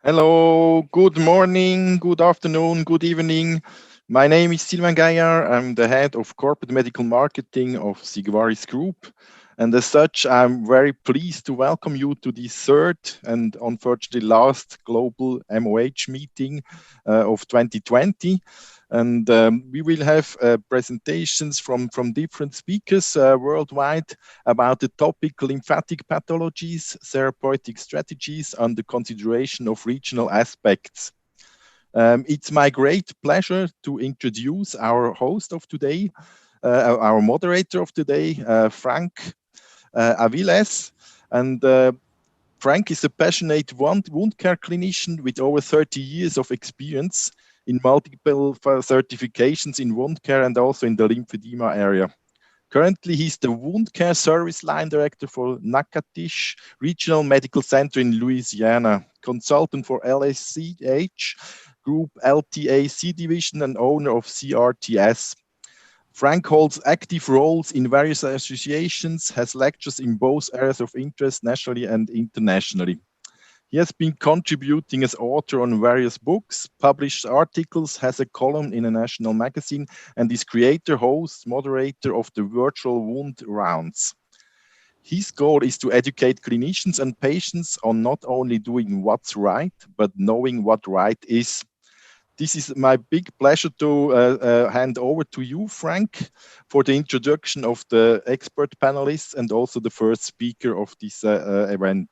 Hello, good morning, good afternoon, good evening. My name is Sylvain Gaillard. I'm the head of corporate medical marketing of SIGVARIS Group. And as such, I'm very pleased to welcome you to this third and unfortunately last global MOH meeting of 2020. And we will have presentations from different speakers worldwide about the topic lymphatic pathologies, therapeutic strategies under consideration of regional aspects. It's my great pleasure to introduce our host of today, our moderator of today, Frank Aviles. And Frank is a passionate wound care clinician with over 30 years of experience in multiple certifications in wound care and also in the lymphedema area. Currently, he's the wound care service line director for Natchitoches Regional Medical Center in Louisiana, consultant for LSCH Group LTAC division and owner of CRTS. Frank holds active roles in various associations, has lectures in both areas of interest nationally and internationally. He has been contributing as author on various books, published articles, has a column in a national magazine, and is creator, host, moderator of the virtual wound rounds. His goal is to educate clinicians and patients on not only doing what's right, but knowing what right is. This is my big pleasure to hand over to you, Frank, for the introduction of the expert panelists and also the first speaker of this event.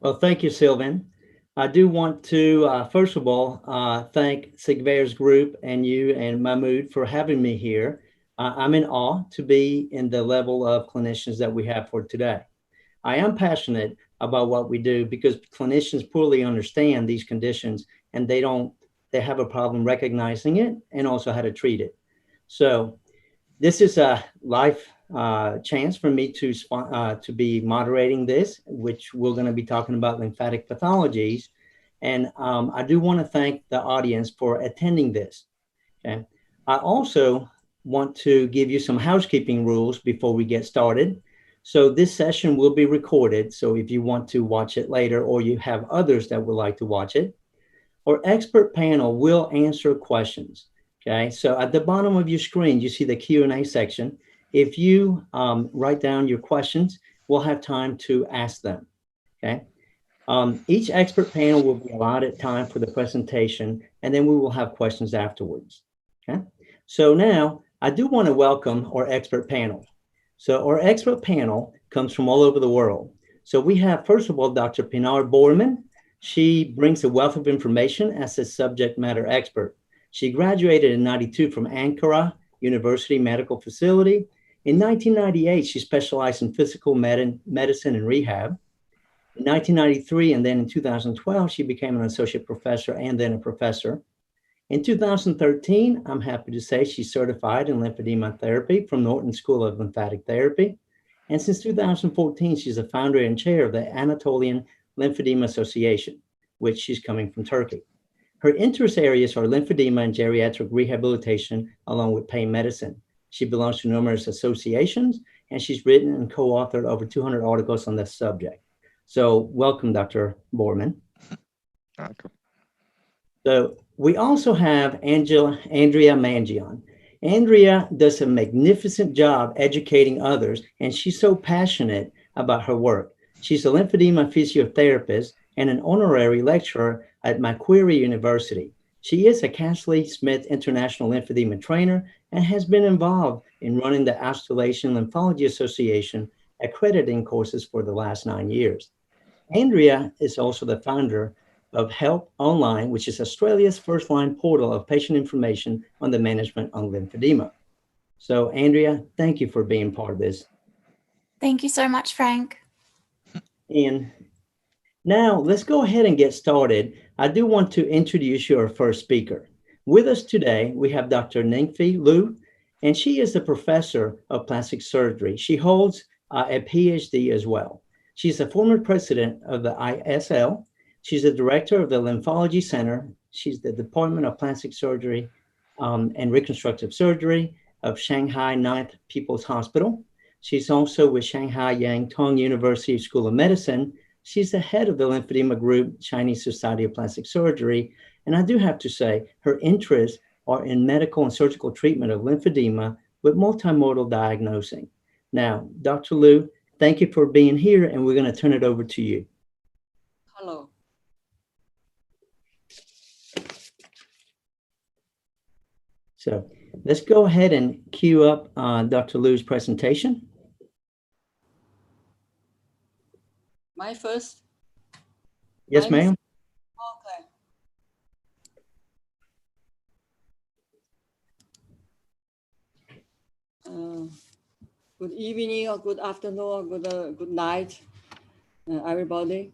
Well, thank you, Sylvain. I do want to, first of all, thank SIGVARIS Group and you and Mahmoud for having me here. I'm in awe to be in the level of clinicians that we have for today. I am passionate about what we do because clinicians poorly understand these conditions and they have a problem recognizing it and also how to treat it. So this is a life chance for me to be moderating this, which we're going to be talking about lymphatic pathologies. And I do want to thank the audience for attending this. Okay. I also want to give you some housekeeping rules before we get started. So this session will be recorded. So if you want to watch it later or you have others that would like to watch it, our expert panel will answer questions. Okay, so at the bottom of your screen, you see the Q&A section. If you write down your questions, we'll have time to ask them. Okay, each expert panel will be allotted time for the presentation, and then we will have questions afterwards. Okay, so now I do want to welcome our expert panel. So our expert panel comes from all over the world. So we have, first of all, Dr. Mrd Work. She brings a wealth of information as a subject matter expert. She graduated in '92 from Ankara University Medical Facility. In 1998, she specialized in physical medicine and rehab. In 1993, and then in 2012, she became an associate professor and then a professor. In 2013, I'm happy to say she's certified in lymphedema therapy from Norton School of Lymphatic Therapy. And since 2014, she's the founder and chair of the Anatolian Lymphedema Association, which she's coming from Turkey. Her interest areas are lymphedema and geriatric rehabilitation, along with pain medicine. She belongs to numerous associations, and she's written and co-authored over 200 articles on this subject. So welcome, Dr. Borman. Welcome. So we also have Andrea Mangion. Andrea does a magnificent job educating others, and she's so passionate about her work. She's a lymphedema physiotherapist and an honorary lecturer at Macquarie University. She is a Castley Smith International Lymphedema trainer and has been involved in running the Australasian Lymphology Association accrediting courses for the last 9 years. Andrea is also the founder of Help Online, which is Australia's first-line portal of patient information on the management of lymphedema. So, Andrea, thank you for being part of this. Thank you so much, Frank. And now let's go ahead and get started. I do want to introduce you our first speaker. With us today, we have Dr. Ningpi Lou, and she is a professor of plastic surgery. She holds a PhD as well. She's a former president of the ISL. She's the director of the Lymphology Center. She's the Department of Plastic Surgery and Reconstructive Surgery of Shanghai 9th People's Hospital. She's also with Shanghai Yang Tong University School of Medicine. She's the head of the Lymphedema group, Chinese Society of Plastic Surgery. And I do have to say, her interests are in medical and surgical treatment of lymphedema with multimodal diagnosing. Now, Dr. Lou, thank you for being here, and we're going to turn it over to you. Hello. So let's go ahead and cue up Dr. Lou's presentation. My first? Yes, ma'am. Okay. Good evening or good afternoon or good night, everybody.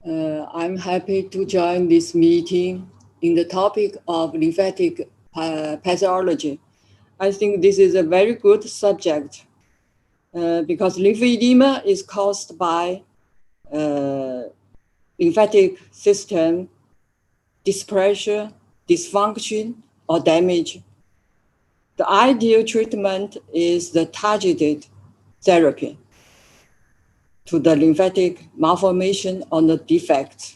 I'm happy to join this meeting in the topic of lymphatic pathology. I think this is a very good subject because lymphedema is caused by lymphatic system dyspressure, dysfunction, or damage. The ideal treatment is the targeted therapy to the lymphatic malformation or the defect.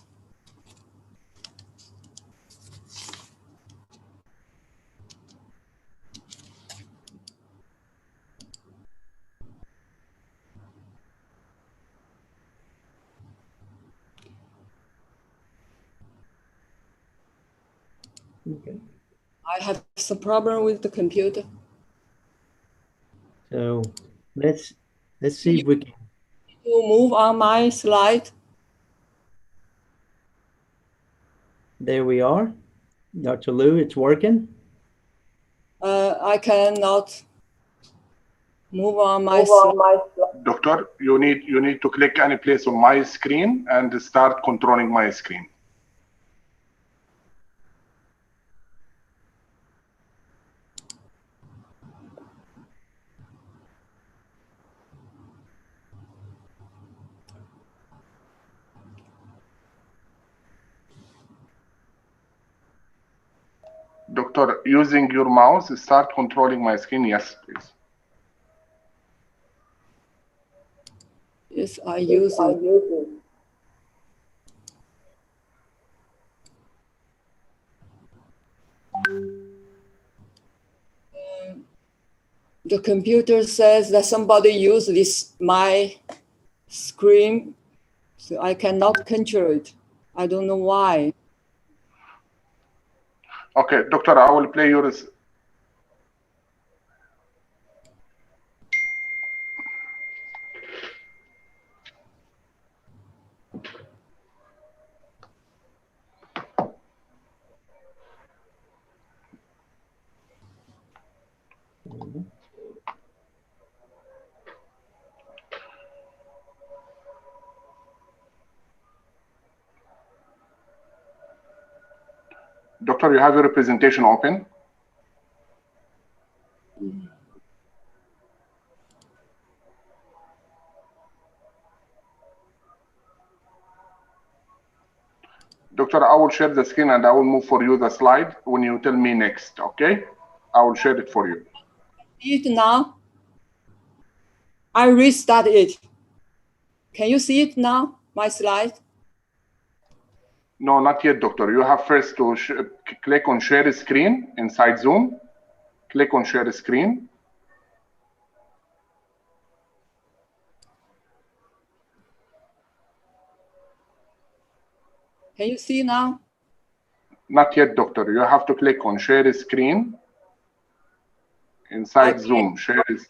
Okay. I have some problem with the computer. So let's see if we can move on my slide. There we are. Dr. Lou, it's working. I cannot move on my slide. Doctor, you need to click any place on my screen and start controlling my screen. Doctor, using your mouse, start controlling my screen. Yes, please. Yes, I use it. The computer says that somebody used my screen, so I cannot control it. I don't know why. Okay, doctor, I will play yours. Doctor, you have your presentation open? Doctor, I will share the screen and I will move for you the slide when you tell me next, okay? I will share it for you. See it now? I restart it. Can you see it now, my slide? No, not yet, doctor. You have first to click on share screen inside Zoom. Click on share screen. Can you see now? Not yet, doctor. You have to click on share screen inside Zoom. Share is.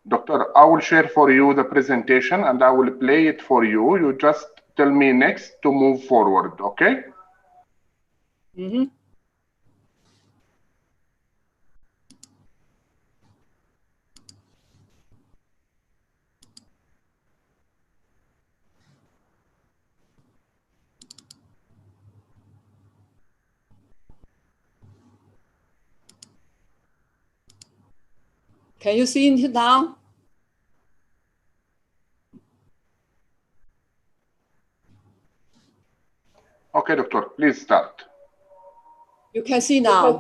Doctor, I will share for you the presentation and I will play it for you. You just tell me next to move forward, okay? Mm-hmm. Can you see it now? Okay, doctor, please start. You can see now.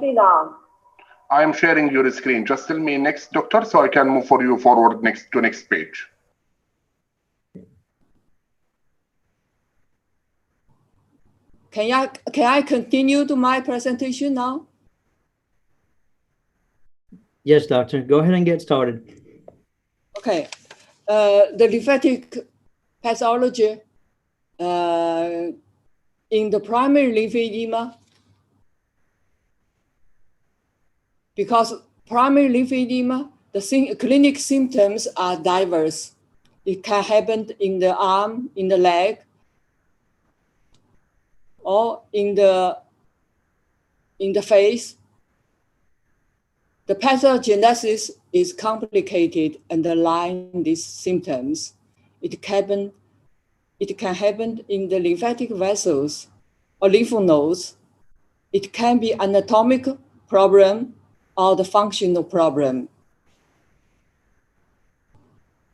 I'm sharing your screen. Just tell me next, doctor, so I can move for you forward to next page. Can I continue to my presentation now? Yes, doctor. Go ahead and get started. Okay. The lymphatic pathology in the primary lymphedema, because primary lymphedema, the clinic symptoms are diverse. It can happen in the arm, in the leg, or in the face. The pathogenesis is complicated underlying these symptoms. It can happen in the lymphatic vessels or lymph nodes. It can be anatomic problem or the functional problem.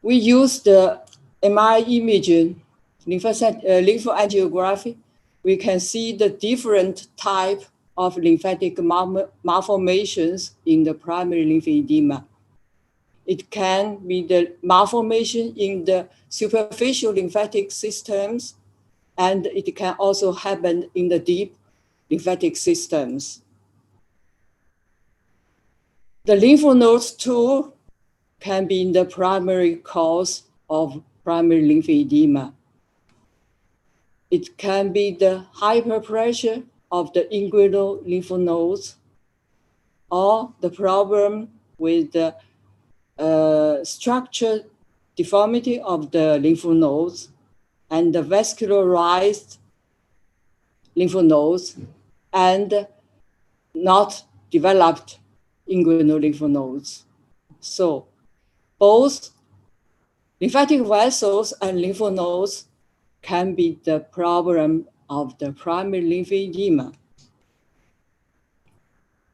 We use the MRI imaging, lymphangiography. We can see the different type of lymphatic malformations in the primary lymphedema. It can be the malformation in the superficial lymphatic systems, and it can also happen in the deep lymphatic systems. The lymph nodes too can be the primary cause of primary lymphedema. It can be the hyperpressure of the inguinal lymph nodes, or the problem with the structure deformity of the lymph nodes and the vascularized lymph nodes and not developed inguinal lymph nodes. So both lymphatic vessels and lymph nodes can be the problem of the primary lymphedema.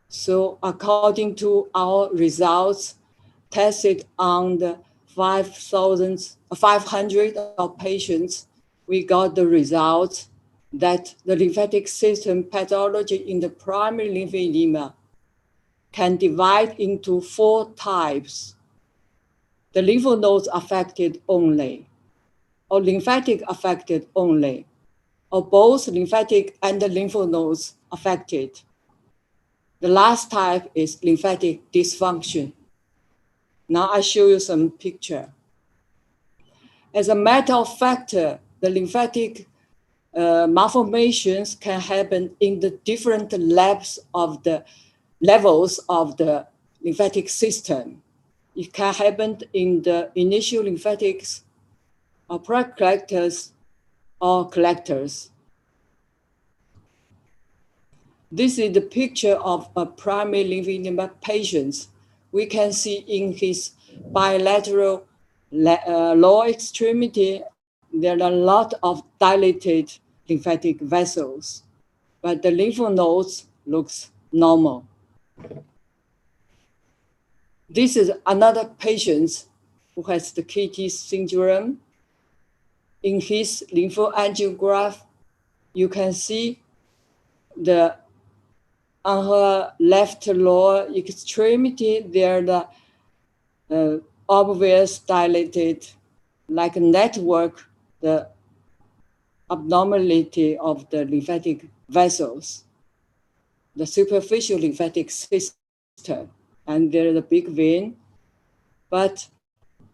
So according to our results tested on the 500 of patients, we got the results that the lymphatic system pathology in the primary lymphedema can divide into 4 types. The lymph nodes affected only, or lymphatic affected only, or both lymphatic and the lymph nodes affected. The last type is lymphatic dysfunction. Now I show you some picture. As a matter of fact, the lymphatic malformations can happen in the different levels of the lymphatic system. It can happen in the initial lymphatics, or pre-collectors, or collectors. This is the picture of a primary lymphedema patient. We can see in his bilateral lower extremity, there are a lot of dilated lymphatic vessels, but the lymph nodes looks normal. This is another patient who has the KT syndrome. In his lymphangiograph, you can see on her left lower extremity, there are the obvious dilated, like a network, the abnormality of the lymphatic vessels, the superficial lymphatic system, and there is a big vein. But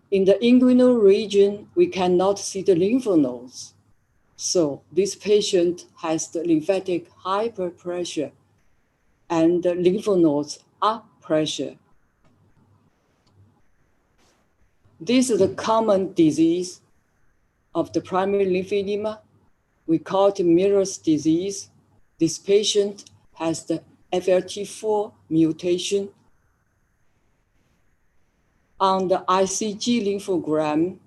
in the inguinal region, we cannot see the lymph nodes. So this patient has the lymphatic hyperpressure and the lymph nodes are pressure. This is a common disease of the primary lymphedema. We call it Mirror's disease. This patient has the FLT4 mutation. On the ICG lymphogram,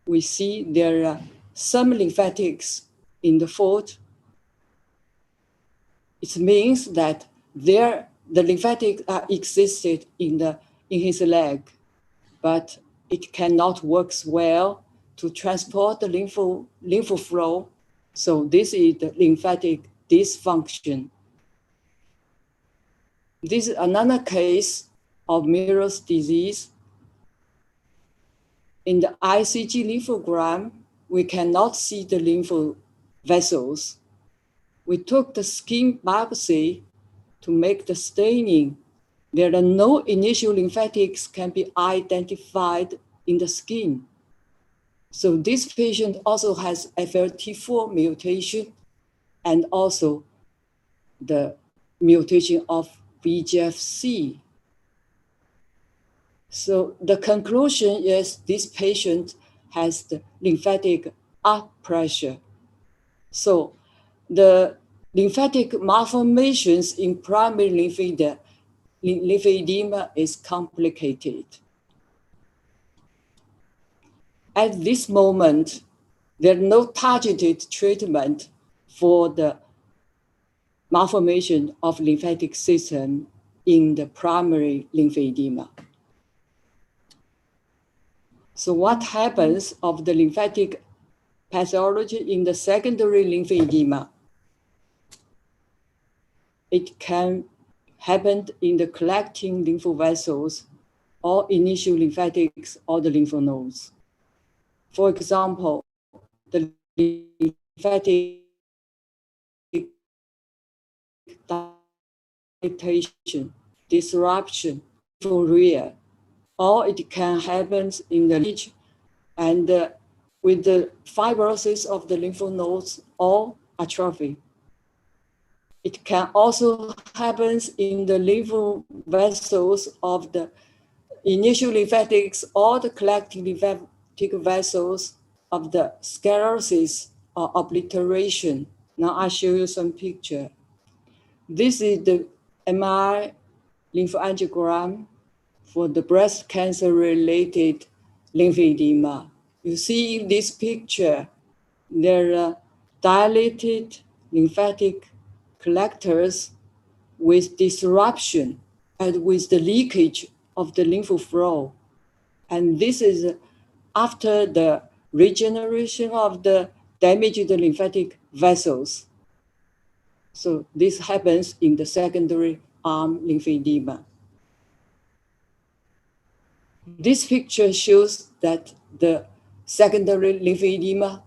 we see there are some lymphatics in the fold. It means that the lymphatic existed in his leg, but it cannot work well to transport the lymph flow. So this is the lymphatic dysfunction. This is another case of Mirror's disease. In the ICG lymphogram, we cannot see the lymph vessels. We took the skin biopsy to make the staining. There are no initial lymphatics can be identified in the skin. So this patient also has FLT4 mutation and also the mutation of VEGF-C. So the conclusion is this patient has the lymphatic up pressure. So the lymphatic malformations in primary lymphedema is complicated. At this moment, there is no targeted treatment for the malformation of lymphatic system in the primary lymphedema. So what happens of the lymphatic pathology in the secondary lymphedema? It can happen in the collecting lymph vessels or initial lymphatics or the lymph nodes. For example, the lymphatic dilatation, disruption, dysphoria, or it can happen in the leech and with the fibrosis of the lymph nodes or atrophy. It can also happen in the lymph vessels of the initial lymphatics or the collecting lymphatic vessels of the sclerosis or obliteration. Now I show you some picture. This is the MR lymphangiogram for the breast cancer related lymphedema. You see in this picture, there are dilated lymphatic collectors with disruption and with the leakage of the lymph flow. And this is after the regeneration of the damaged lymphatic vessels. So this happens in the secondary arm lymphedema. This picture shows that the secondary lymphedema,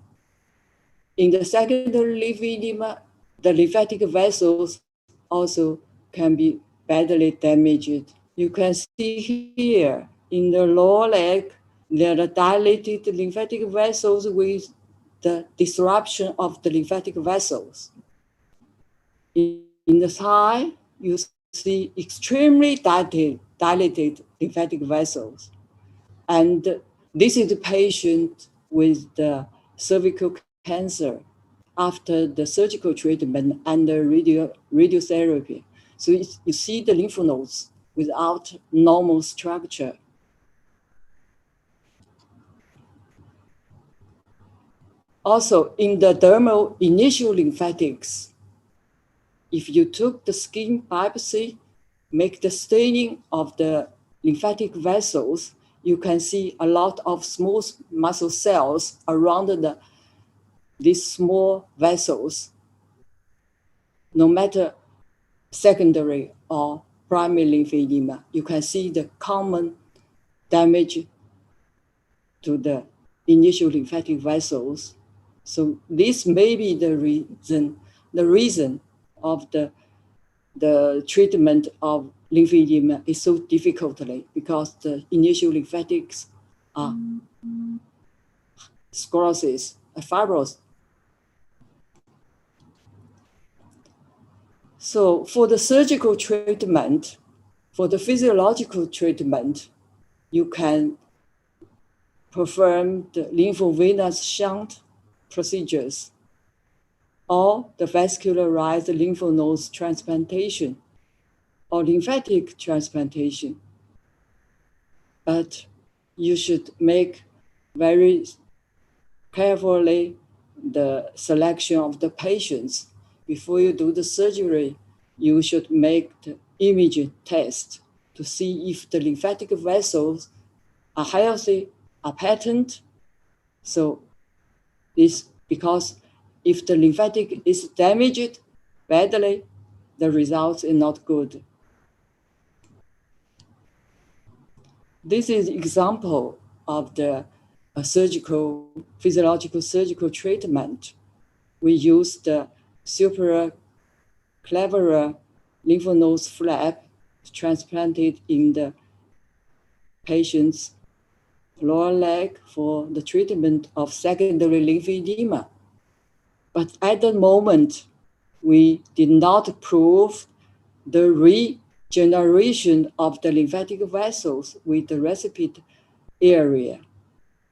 in the secondary lymphedema, the lymphatic vessels also can be badly damaged. You can see here in the lower leg, there are dilated lymphatic vessels with the disruption of the lymphatic vessels. In the thigh, you see extremely dilated lymphatic vessels. And this is the patient with the cervical cancer after the surgical treatment and the radiotherapy. So you see the lymph nodes without normal structure. Also, in the dermal initial lymphatics, if you took the skin biopsy, make the staining of the lymphatic vessels, you can see a lot of small muscle cells around these small vessels, no matter secondary or primary lymphedema. You can see the common damage to the initial lymphatic vessels. So this may be the reason of the treatment of lymphedema is so difficultly because the initial lymphatics are sclerosis, fibrous. So for the surgical treatment, for the physiological treatment, you can perform the lymphovenous shunt procedures or the vascularized lymph nodes transplantation or lymphatic transplantation. But you should make very carefully the selection of the patients. Before you do the surgery, you should make the imaging test to see if the lymphatic vessels are healthy, are patent. So this because if the lymphatic is damaged badly, the results are not good. This is example of the physiological surgical treatment. We use the supraclavicular lymph node flap transplanted in the patient's lower leg for the treatment of secondary lymphedema. But at the moment, we did not prove the regeneration of the lymphatic vessels with the recipient area.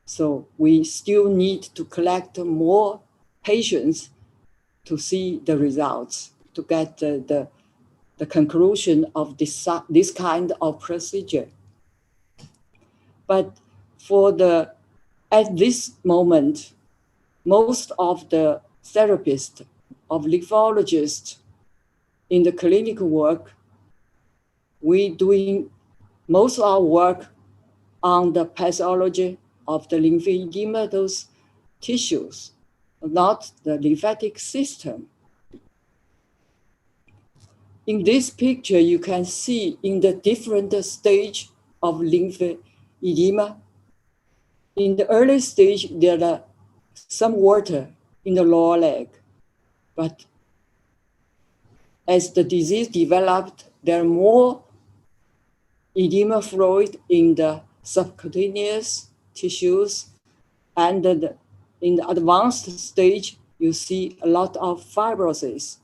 So we still need to collect more patients to see the results, to get the conclusion of this kind of procedure. But at this moment, most of the therapists, of lymphologists in the clinical work, we doing most of our work on the pathology of the lymphedematous tissues, not the lymphatic system. In this picture, you can see in the different stage of lymphedema. In the early stage, there are some water in the lower leg, but as the disease developed, there are more edema fluid in the subcutaneous tissues, and in the advanced stage, you see a lot of fibrosis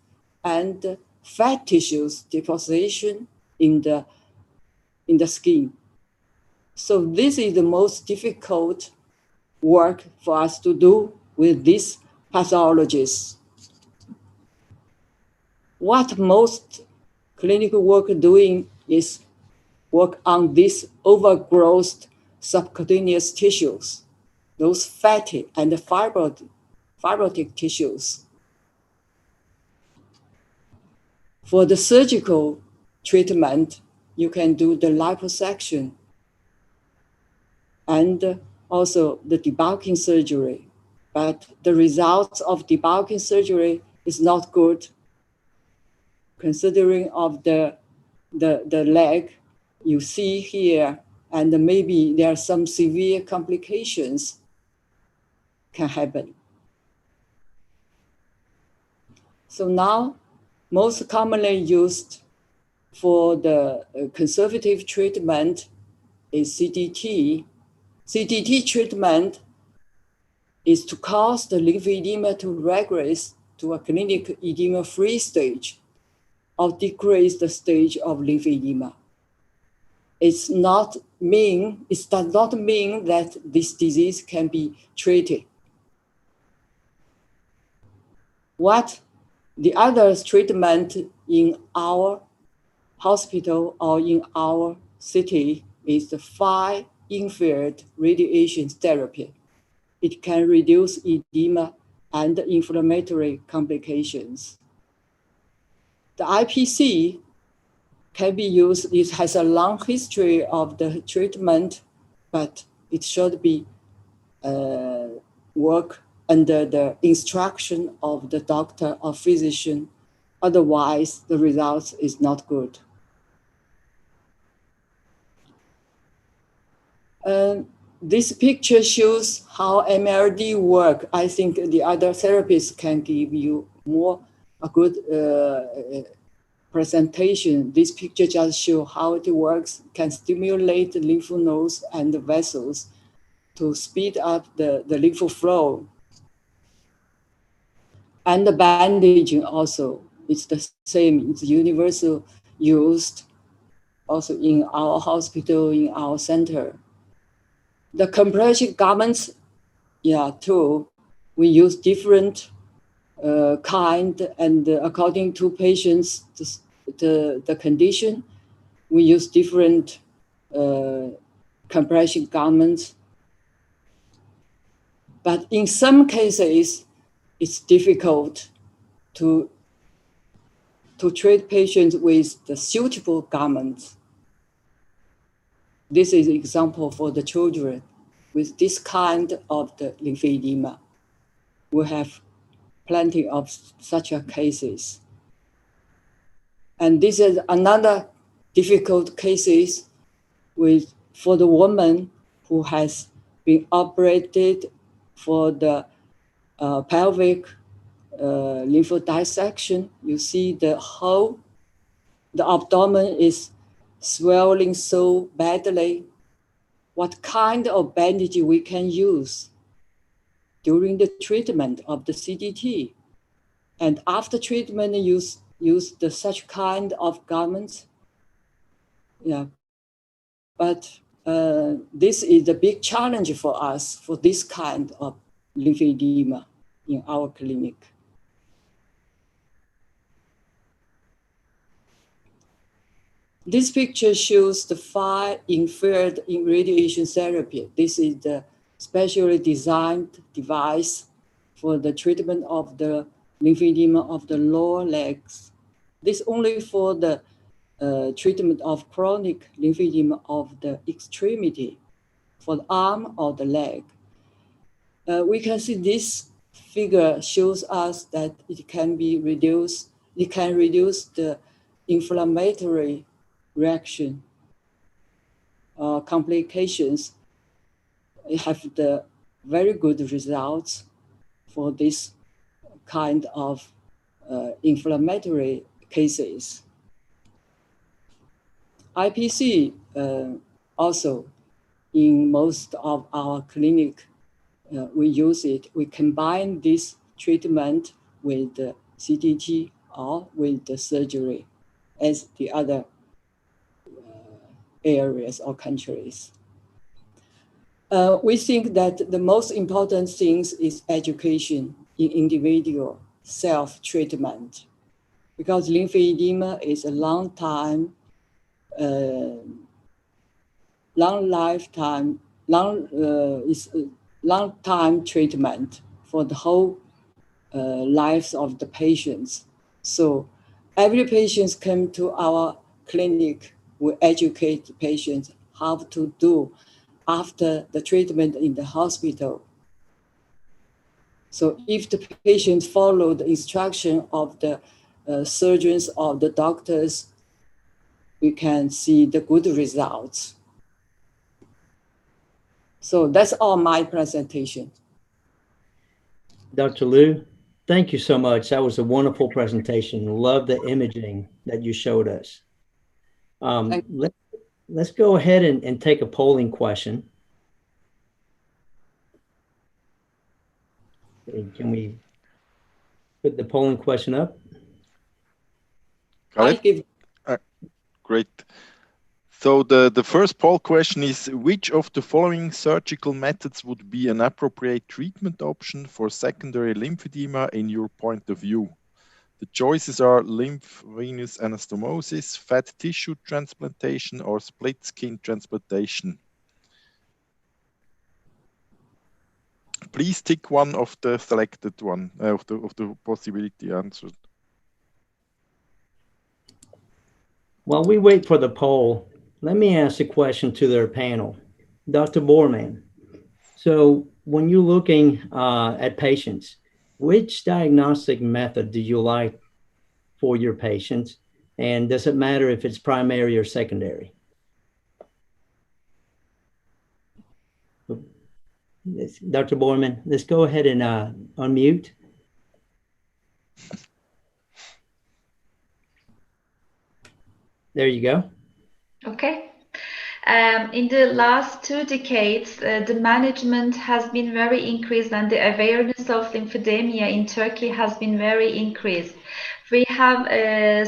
and fat tissues deposition in the skin. So this is the most difficult work for us to do with these pathologies. What most clinical work doing is work on these overgrowth subcutaneous tissues, those fatty and fibrotic tissues. For the surgical treatment, you can do the liposuction and also the debulking surgery. But the results of debulking surgery is not good, considering of the leg you see here, and maybe there are some severe complications can happen. So now, most commonly used for the conservative treatment is CTT. CTT treatment is to cause the lymphedema to regress to a clinical edema-free stage or decrease the stage of lymphedema. It does not mean that this disease can be treated. What the other treatment in our hospital or in our city is the 5 Infield radiation therapy. It can reduce edema and inflammatory complications. The IPC can be used. It has a long history of the treatment, but it should be work under the instruction of the doctor or physician. Otherwise, the results is not good. This picture shows how Mrd work. I think the other therapists can give you a good presentation. This picture just shows how it works, can stimulate the lymph nodes and the vessels to speed up the lymph flow. And the bandaging also, it's the same, it's universal used also in our hospital, in our center. The compression garments, too, we use different kind, and according to patients, the condition, we use different compression garments. But in some cases, it's difficult to treat patients with the suitable garments. This is an example for the children with this kind of the lymphedema. We have plenty of such cases. And this is another difficult cases with for the woman who has been operated for the pelvic lymph dissection, you see the abdomen is swelling so badly. What kind of bandage we can use during the treatment of the CDT? And after treatment, use such kind of garments. Yeah, but this is a big challenge for us for this kind of lymphedema in our clinic. This picture shows the 5 Infield in radiation therapy. This is the specially designed device for the treatment of the lymphedema of the lower legs. This only for the treatment of chronic lymphedema of the extremity, for the arm or the leg. We can see this figure shows us that it can be reduced. It can reduce the inflammatory reaction, complications. It have the very good results for this kind of inflammatory cases. IPC also in most of our clinic, we use it. We combine this treatment with the CDT or with the surgery as the other areas or countries. We think that the most important things is education in individual self-treatment, because lymphedema is a long time treatment for the whole lives of the patients. So every patient come to our clinic, we educate the patients how to do after the treatment in the hospital. So if the patient follow the instruction of the surgeons or the doctors, we can see the good results. So that's all my presentation. Dr. Lou, thank you so much. That was a wonderful presentation. Love the imaging that you showed us. Let's go ahead and take a polling question. Can we put the polling question up? Great. So the first poll question is, which of the following surgical methods would be an appropriate treatment option for secondary lymphedema in your point of view? The choices are lymph venous anastomosis, fat tissue transplantation, or split skin transplantation. Please tick one of the selected one, of the possibility answered. While we wait for the poll, let me ask a question to their panel. Dr. Borman, so when you're looking at patients, which diagnostic method do you like for your patients? And does it matter if it's primary or secondary? Dr. Borman, let's go ahead and unmute. There you go. Okay. In the last 2 decades, the management has been very increased and the awareness of lymphedema in Turkey has been very increased. We have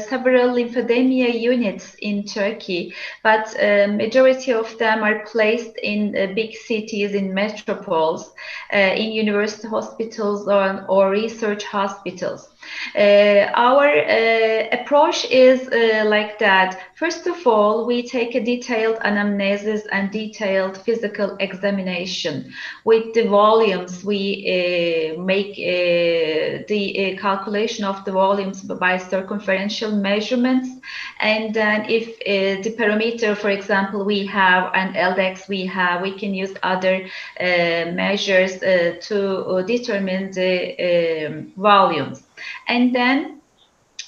several lymphedema units in Turkey, but majority of them are placed in big cities, in metropoles, in university hospitals or research hospitals. Our approach is like that. First of all, we take a detailed anamnesis and detailed physical examination. With the volumes, we make the calculation of the volumes by circumferential measurements. And then if the parameter, for example, we have an LDEX, we can use other measures to determine the volumes. And then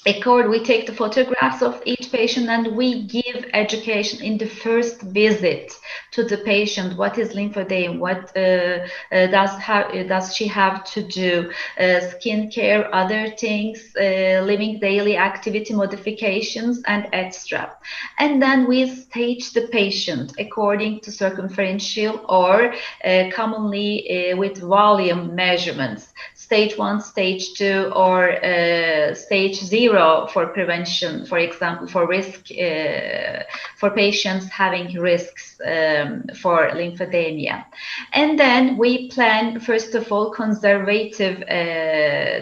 We take the photographs of each patient and we give education in the first visit to the patient. What is lymphedema? What does she have to do? Skin care, other things, living daily activity modifications, and etc. And then we stage the patient according to circumferential or commonly with volume measurements. Stage 1, stage 2, or stage 0 for prevention, for example, for risk, for patients having risks for lymphedema. And then we plan, first of all, conservative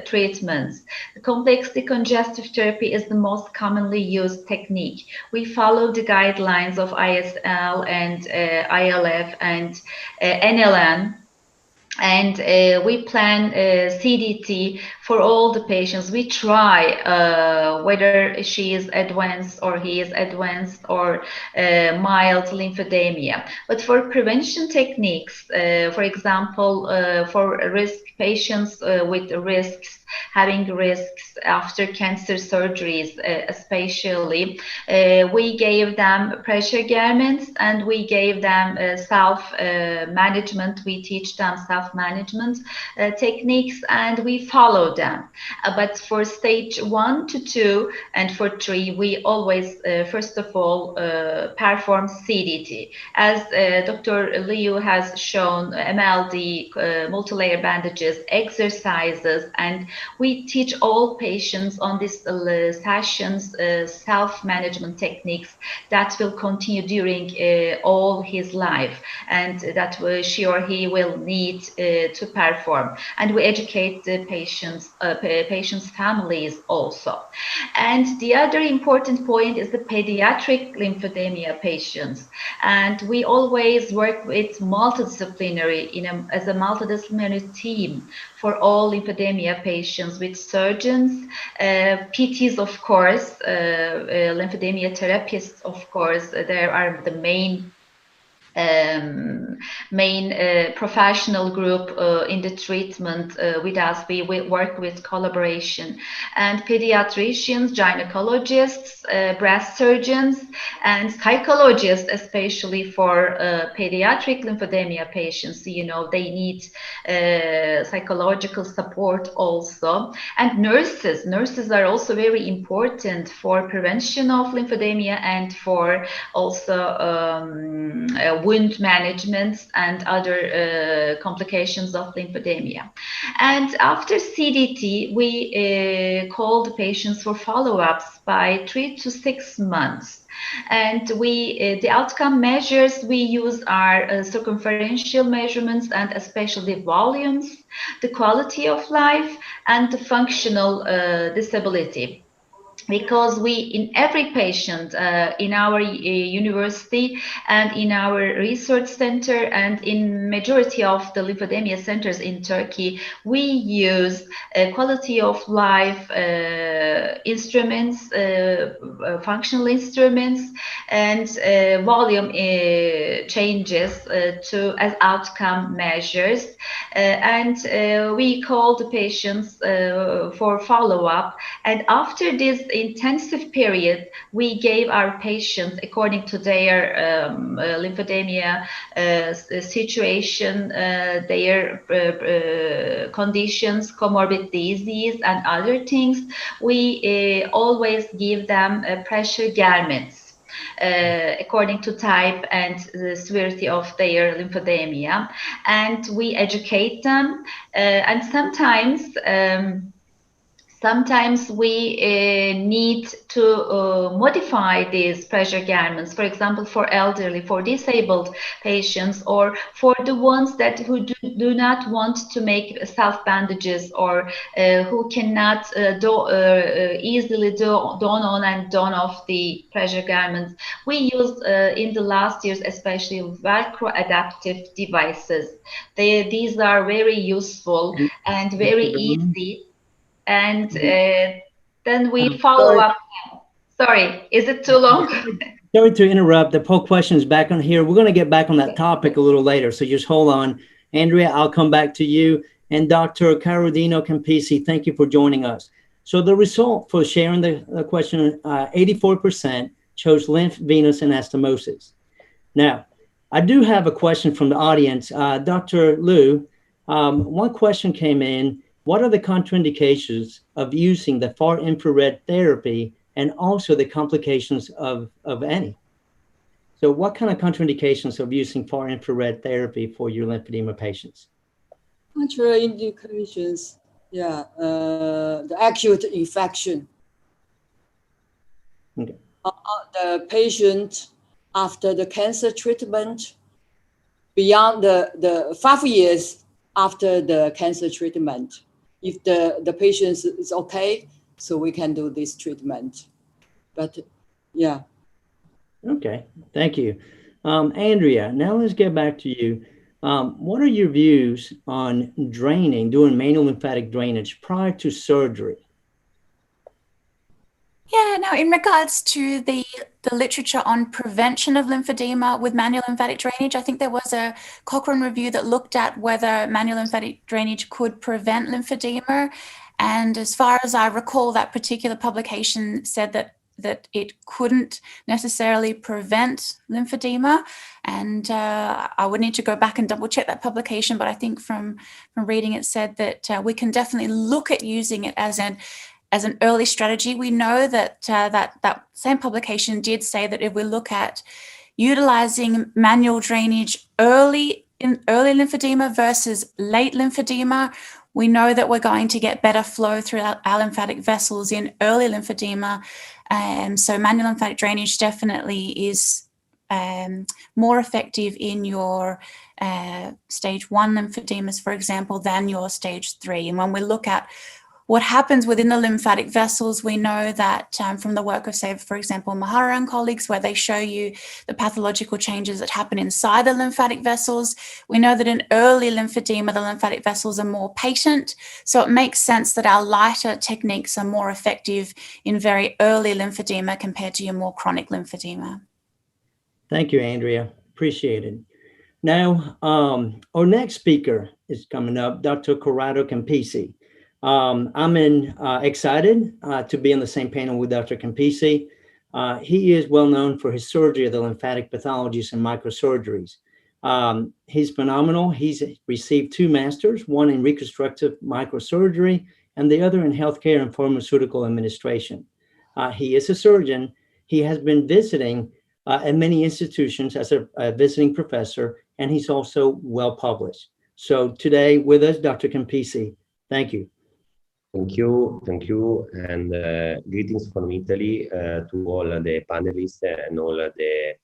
treatments. The complex decongestive therapy is the most commonly used technique. We follow the guidelines of ISL and ILF and NLN. And we plan CDT for all the patients. We try whether she is advanced or he is advanced or mild lymphedema. But for prevention techniques, for example, for risk patients with risks, having risks after cancer surgeries, especially, we gave them pressure garments and we gave them self-management. We teach them self-management techniques and we follow them. But for stage 1 to 2 and for 3, we always, first of all, perform CDT. As Dr. Liu has shown, MLD, multi-layer bandages, exercises, and we teach all patients on these sessions self-management techniques that will continue during all his life and that she or he will need to perform. And we educate the patients' families also. And the other important point is the pediatric lymphedema patients. And we always work with multidisciplinary, as a multidisciplinary team for all lymphedema patients with surgeons, PTs, of course, lymphedema therapists, of course. There are the main professional group in the treatment with us. We work with collaboration, and pediatricians, gynecologists, breast surgeons, and psychologists, especially for pediatric lymphedema patients. You know, they need psychological support also, and nurses are also very important for prevention of lymphedema and for also wound management and other complications of lymphedema. And after CDT, we call the patients for follow-ups by 3 to 6 months. And the outcome measures we use are circumferential measurements and especially volumes, the quality of life, and the functional disability. Because we, in every patient in our university and in our research center and in majority of the lymphedema centers in Turkey, we use quality of life instruments, functional instruments, and volume changes as outcome measures. And we call the patients for follow-up. And after this intensive period, we gave our patients, according to their lymphedema situation, their conditions, comorbid disease, and other things, we always give them pressure garments according to type and the severity of their lymphedema, and we educate them, and sometimes we need to modify these pressure garments, for example, for elderly, for disabled patients, or for the ones who do not want to make self-bandages or who cannot easily don on and don off the pressure garments. We use in the last years especially Velcro adaptive devices. These are very useful and very easy. And then we follow up. Sorry, is it too long? Sorry to interrupt. The poll question is back on here. We're going to get back on that topic a little later, so just hold on. Andrea, I'll come back to you. And Dr. Corrado Campisi, thank you for joining us. So the result for sharing the question, 84% chose lymph, venous, and anastomosis. Now, I do have a question from the audience. Dr. Lou, one question came in. What are the contraindications of using the far infrared therapy and also the complications of any? So what kind of contraindications of using far infrared therapy for your lymphedema patients? Contraindications, yeah, the acute infection. Okay. The patient after the cancer treatment, beyond the 5 years after the cancer treatment, if the patient is okay, so we can do this treatment. But yeah. Okay, thank you. Andrea, now let's get back to you. What are your views on draining, doing manual lymphatic drainage prior to surgery? Yeah, now in regards to the literature on prevention of lymphedema with manual lymphatic drainage, I think there was a Cochrane review that looked at whether manual lymphatic drainage could prevent lymphedema. And as far as I recall, that particular publication said that it couldn't necessarily prevent lymphedema. And I would need to go back and double check that publication, but I think from reading it said that we can definitely look at using it as an early strategy. We know that that same publication did say that if we look at utilizing manual drainage early lymphedema versus late lymphedema, we know that we're going to get better flow through our lymphatic vessels in early lymphedema. So manual lymphatic drainage definitely is more effective in your stage 1 lymphedemas, for example, than your stage 3. And when we look at what happens within the lymphatic vessels, we know that from the work of, say, for example, Mahara and colleagues, where they show you the pathological changes that happen inside the lymphatic vessels, we know that in early lymphedema, the lymphatic vessels are more patent. So it makes sense that our lighter techniques are more effective in very early lymphedema compared to your more chronic lymphedema. Thank you, Andrea. Appreciate it. Now, our next speaker is coming up, Dr. Corrado Campisi. I'm excited to be on the same panel with Dr. Campisi. He is well known for his surgery of the lymphatic pathologies and microsurgeries. He's phenomenal. He's received 2 masters, one in reconstructive microsurgery and the other in healthcare and pharmaceutical administration. He is a surgeon. He has been visiting at many institutions as a visiting professor, and he's also well published. So today with us, Dr. Campisi, thank you. Thank you, and greetings from Italy to all the panelists and all the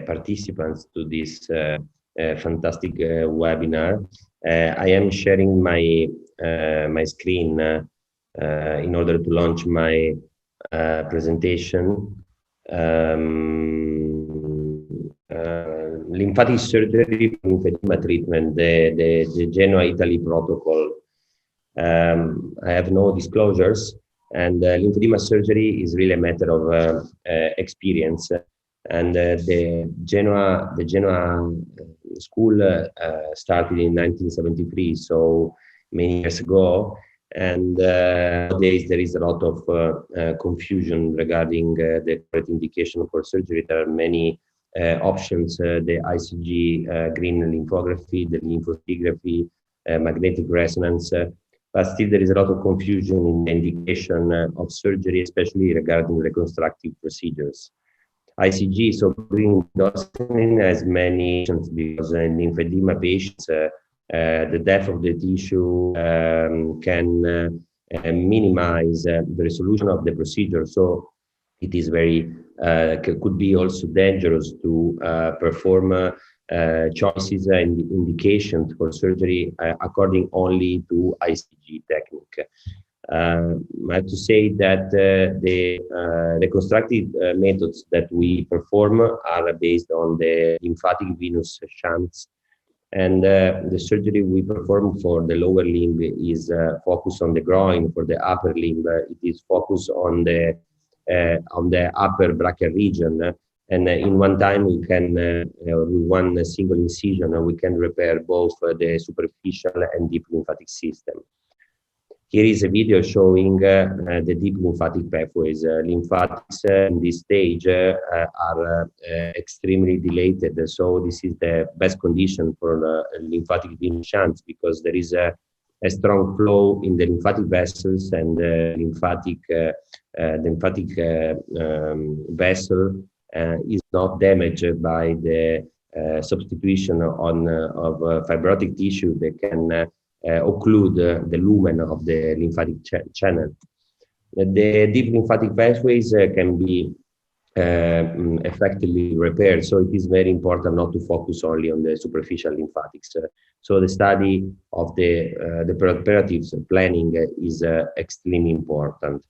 participants to this fantastic webinar. I am sharing my my screen in order to launch my presentation. Lymphatic surgery, lymphedema treatment, the Genoa, Italy protocol. I have no disclosures, and lymphedema surgery is really a matter of experience. And the Genoa school started in 1973, so many years ago. And nowadays there is a lot of confusion regarding the correct indication for surgery. There are many options: the ICG green lymphography, the lymphoscintigraphy, magnetic resonance. But still there is a lot of confusion in the indication of surgery, especially regarding reconstructive procedures. ICG, so green doesn't has many options because in lymphedema patients, the depth of the tissue can minimize the resolution of the procedure. So it is very, could be also dangerous to perform choices and indications for surgery according only to ICG technique. I have to say that the reconstructive methods that we perform are based on the lymphatic venous shunts, and the surgery we perform for the lower limb is focused on the groin. For the upper limb, it is focused on the upper brachial region. And in one time, we can, with one single incision, we can repair both the superficial and deep lymphatic system. Here is a video showing the deep lymphatic pathways. Lymphatics in this stage are extremely dilated. So this is the best condition for lymphatic venous shunts, because there is a strong flow in the lymphatic vessels, and the lymphatic vessel is not damaged by the substitution of fibrotic tissue that can occlude the lumen of the lymphatic channel. The deep lymphatic pathways can be effectively repaired, so it is very important not to focus only on the superficial lymphatics. So the study of the preparatives planning is extremely important.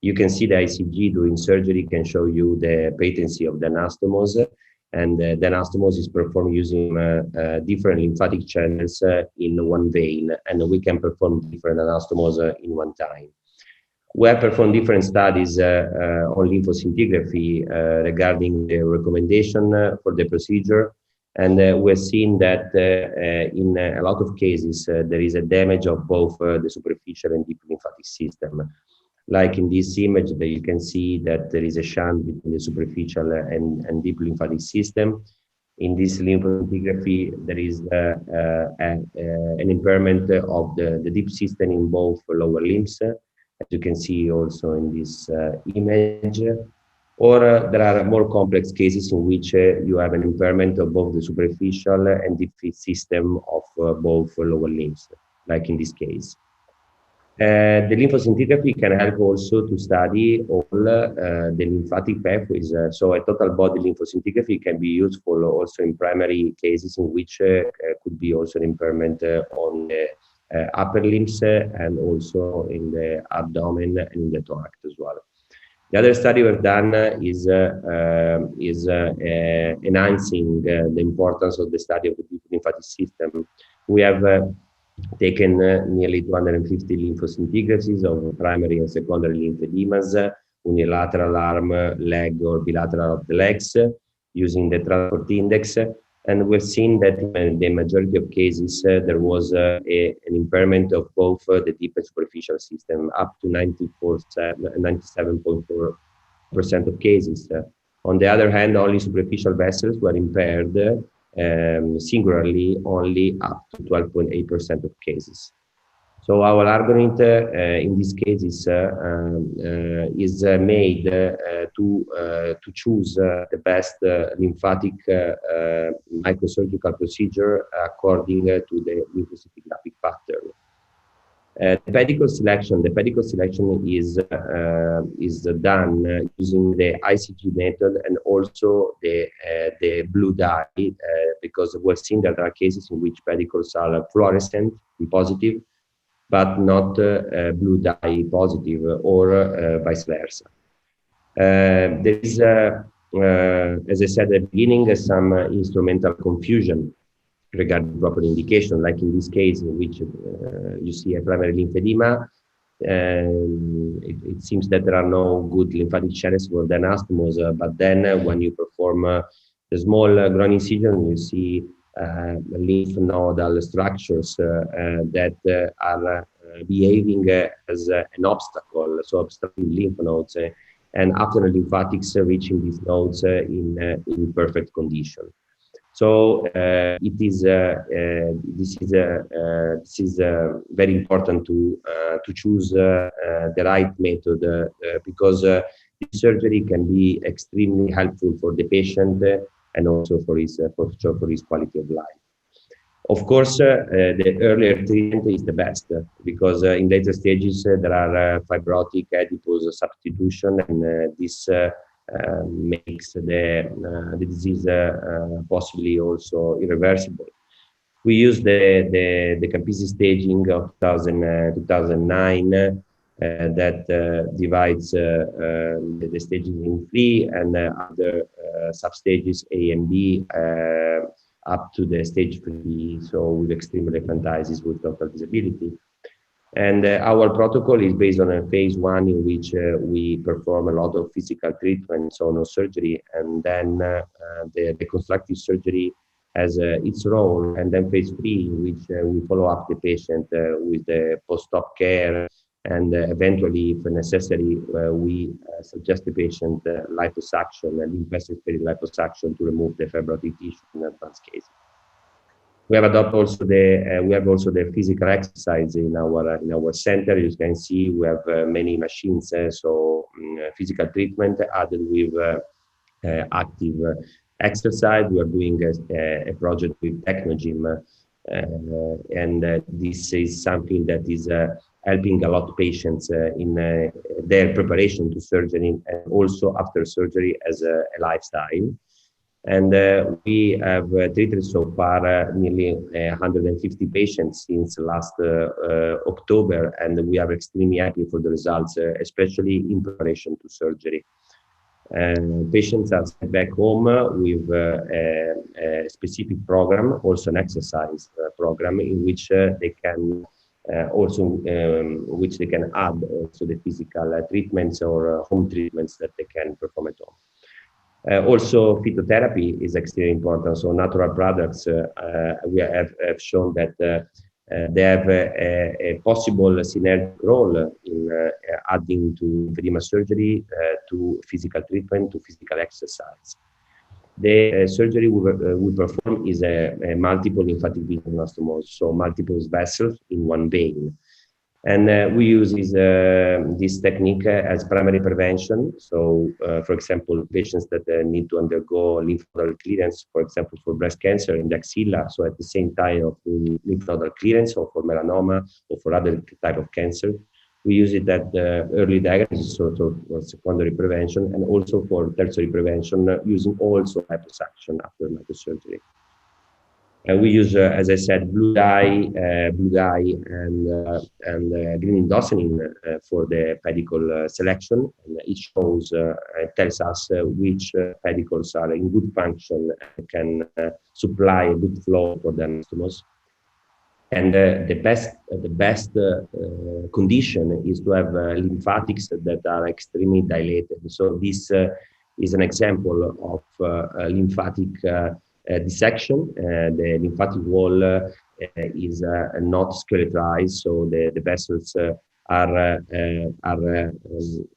You can see the ICG during surgery can show you the patency of the anastomosis, and the anastomosis is performed using different lymphatic channels in one vein, and we can perform different anastomosis in one time. We have performed different studies on lymphoscintigraphy regarding the recommendation for the procedure, and we're seeing that in a lot of cases there is a damage of both the superficial and deep lymphatic system. Like in this image, that you can see that there is a shunt between the superficial and deep lymphatic system. In this lymphoscintigraphy, there is an impairment of the deep system in both lower limbs, as you can see also in this image. Or there are more complex cases in which you have an impairment of both the superficial and deep system of both lower limbs, like in this case. The lymphoscintigraphy can help also to study all the lymphatic pathways. So a total body lymphoscintigraphy can be useful also in primary cases in which could be also an impairment on the upper limbs and also in the abdomen and in the thorax as well. The other study we've done is enhancing the importance of the study of the deep lymphatic system. We have taken nearly 250 lymphoscintigraphies of primary and secondary lymphedemas, unilateral arm, leg, or bilateral of the legs, using the transport index. And we've seen that in the majority of cases, there was an impairment of both the deep and superficial system, up to 97.4% of cases. On the other hand, only superficial vessels were impaired, singularly only up to 12.8% of cases. So our algorithm in these cases is made to choose the best lymphatic microsurgical procedure according to the lymphoscintigraphic pattern. The pedicle selection is done using the ICG method and also the blue dye, because we've seen that there are cases in which pedicles are fluorescent and positive, but not blue dye positive, or vice versa. There is, as I said at the beginning, some instrumental confusion regarding proper indication, like in this case in which you see a primary lymphedema. It seems that there are no good lymphatic channels for the anastomosis, but then when you perform the small groin incision, you see lymph nodal structures that are behaving as an obstacle, so obstructing lymph nodes, and after the lymphatics reaching these nodes in perfect condition. So this is very important to choose the right method, because this surgery can be extremely helpful for the patient and also for his quality of life. Of course, the earlier treatment is the best, because in later stages there are fibrotic adipose substitution, and this makes the disease possibly also irreversible. We use the Campisi staging of 2009 that divides the stages in 3 and other substages A and B up to the stage 3, so with extreme elephantiasis with total disability. And our protocol is based on a phase 1 in which we perform a lot of physical treatment, so no surgery, and then the reconstructive surgery has its role, and then phase 3 in which we follow up the patient with the post-op care And eventually, if necessary, we suggest the patient liposuction and lymphatic liposuction to remove the fibrotic tissue in advanced cases. We have also the physical exercise in our center. You can see we have many machines, so physical treatment added with active exercise. We are doing a project with Technogym, and this is something that is helping a lot of patients in their preparation to surgery and also after surgery as a lifestyle. And we have treated so far nearly 150 patients since last October, and we are extremely happy for the results, especially in preparation to surgery. Patients are sent back home with a specific program, also an exercise program, in which they can which they can add also the physical treatments or home treatments that they can perform at home. Also, phytotherapy is extremely important. So natural products, we have shown that they have a possible synergic role in adding to lymphedema surgery, to physical treatment, to physical exercise. The surgery we perform is a multiple lymphatic venous anastomosis, so multiple vessels in one vein. And we use this technique as primary prevention. So, for example, patients that need to undergo lymph nodal clearance, for example, for breast cancer in the axilla, so at the same time of lymph nodal clearance, or for melanoma, or for other type of cancer, we use it at early diagnosis, sort of for secondary prevention, and also for tertiary prevention, using also liposuction after microsurgery. And we use, as I said, blue dye and green indocyanine for the pedicle selection. And it shows, tells us which pedicles are in good function and can supply a good flow for the anastomosis. And the best condition is to have lymphatics that are extremely dilated. So this is an example of lymphatic dissection. The lymphatic wall is not skeletized, so the vessels are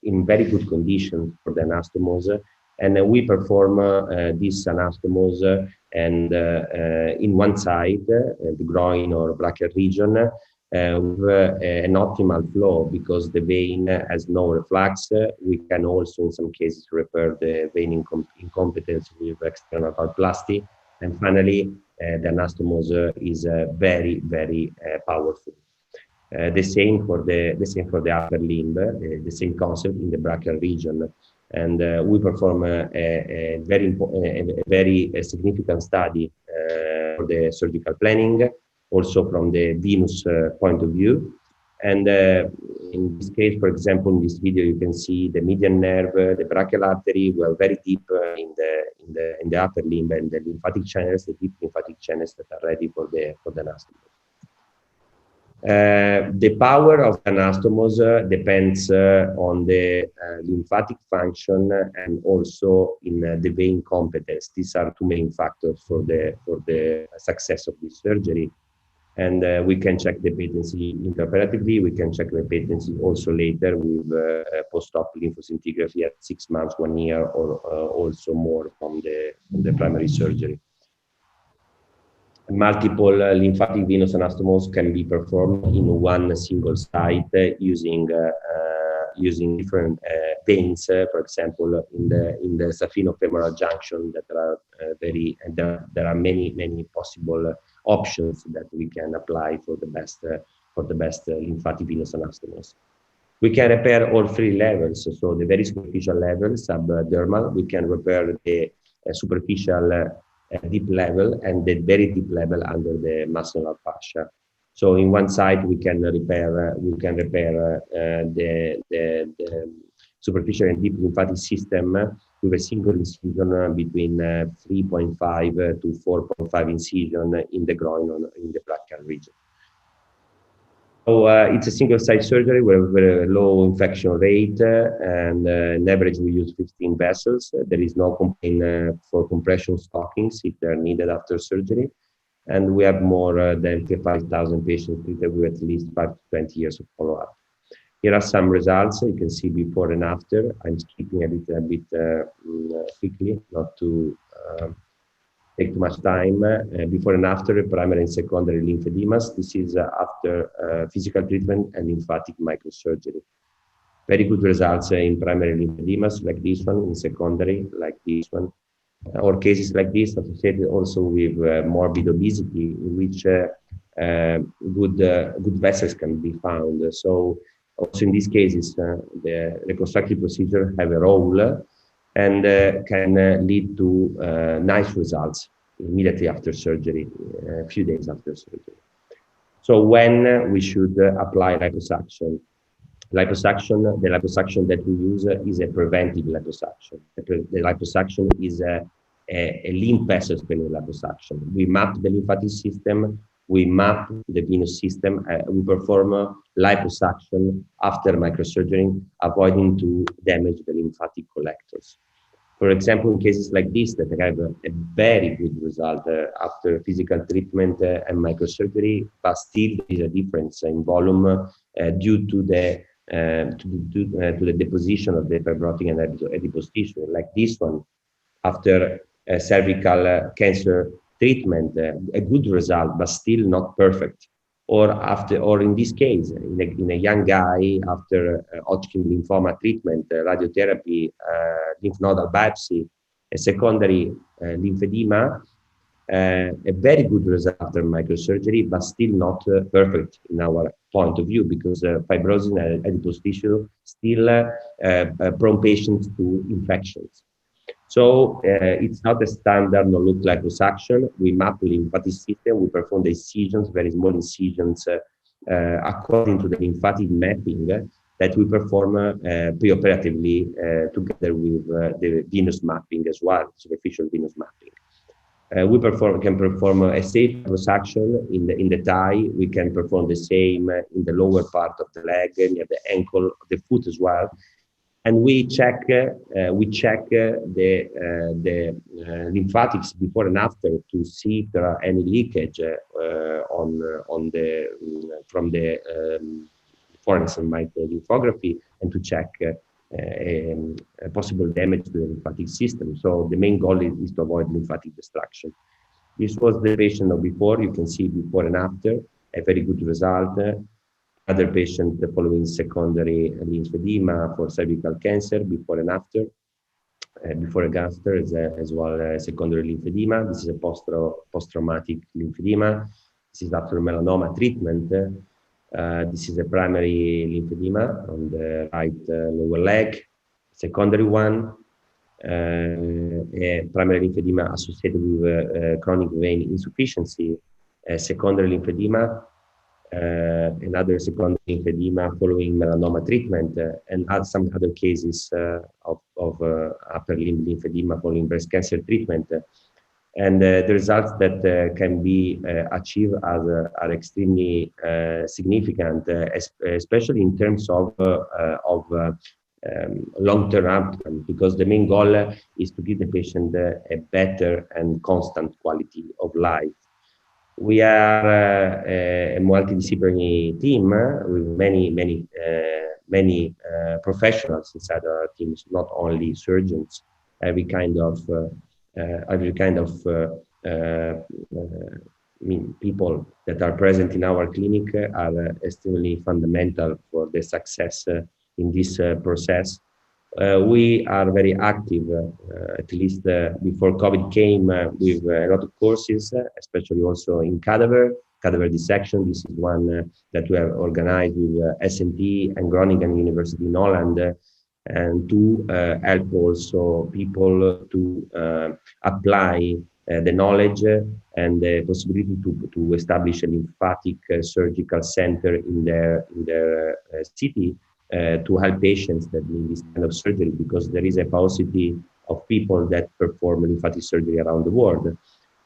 in very good condition for the anastomosis. And we perform this anastomosis and in one side, the groin or brachial region, with an optimal flow, because the vein has no reflux. We can also, in some cases, repair the vein incompetence with external valvoplasty. And finally, the anastomosis is very, very powerful. The same for the upper limb, the same concept in the brachial region. And we perform a very significant study for the surgical planning, also from the venous point of view. And in this case, for example, in this video, you can see the median nerve, the brachial artery were very deep in the upper limb, and the lymphatic channels, the deep lymphatic channels that are ready for the anastomosis. The power of anastomosis depends on the lymphatic function and also in the vein competence. These are two main factors for the success of this surgery. And we can check the patency intraoperatively. We can check the patency also later with post-op lymphoscintigraphy at 6 months, 1 year, or also more from the primary surgery. Multiple lymphatic venous anastomosis can be performed in one single site using different veins. For example, in the saphenofemoral junction, that are there are many possible options that we can apply for the best lymphatic venous anastomosis. We can repair all 3 levels. So the very superficial level, subdermal, we can repair the superficial deep level and the very deep level under the masseter fascia. So in one side we can repair the superficial and deep lymphatic system with a single incision between 3.5 to 4.5 incision in the groin or in the brachial region. So it's a single site surgery with a very low infection rate, and on average we use 15 vessels. There is no complaint for compression stockings if they're needed after surgery. And we have more than 5,000 patients treated with at least 5 to 20 years of follow-up. Here are some results. You can see before and after. I'm skipping a little bit quickly, not to take too much time. Before and after primary and secondary lymphedemas. This is after physical treatment and lymphatic microsurgery. Very good results in primary lymphedemas like this one, in secondary like this one, or cases like this associated also with morbid obesity, in which good vessels can be found. So also in these cases, the reconstructive procedure have a role and can lead to nice results immediately after surgery, a few days after surgery. So when we should apply liposuction? The liposuction that we use is a preventive liposuction. The liposuction is a lymph vessel sparing liposuction. We map the lymphatic system, we map the venous system, we perform liposuction after microsurgery, avoiding to damage the lymphatic collectors. For example, in cases like this that have a very good result after physical treatment and microsurgery, but still there is a difference in volume due to the deposition of the fibrotic and adipose tissue, like this one after cervical cancer treatment, a good result, but still not perfect. Or in this case, in a young guy after Hodgkin lymphoma treatment, radiotherapy, lymph nodal biopsy, a secondary lymphedema, a very good result after microsurgery, but still not perfect in our point of view, because fibrosis and adipose tissue still prone patients to infections. So it's not a standard no-look liposuction. We map the lymphatic system, we perform the incisions, very small incisions, according to the lymphatic mapping that we perform preoperatively together with the venous mapping as well, superficial venous mapping. We can perform a safe liposuction in the thigh. We can perform the same in the lower part of the leg, near the ankle, the foot as well. And we check the lymphatics before and after to see if there are any leakage from the fluorescent lymphography, and to check possible damage to the lymphatic system. So the main goal is to avoid lymphatic destruction. This was the patient of before. You can see before and after, a very good result. Other patient following secondary lymphedema for cervical cancer, before and after. Before and after as well as secondary lymphedema. This is a post-traumatic lymphedema. This is after melanoma treatment. This is a primary lymphedema on the right lower leg. Secondary one, a primary lymphedema associated with chronic vein insufficiency. Secondary lymphedema, another secondary lymphedema following melanoma treatment, and some other cases of upper limb lymphedema following breast cancer treatment. And the results that can be achieved are extremely significant, especially in terms of long-term outcome, because the main goal is to give the patient a better and constant quality of life. We are a multidisciplinary team with many professionals inside our teams, not only surgeons. Every kind of people that are present in our clinic are extremely fundamental for the success in this process. We are very active, at least before COVID came, with a lot of courses, especially also in cadaver dissection. This is one that we have organized with SNT and Groningen University in Holland, and to help also people to apply the knowledge and the possibility to establish a lymphatic surgical center in their city, to help patients that need this kind of surgery, because there is a paucity of people that perform lymphatic surgery around the world.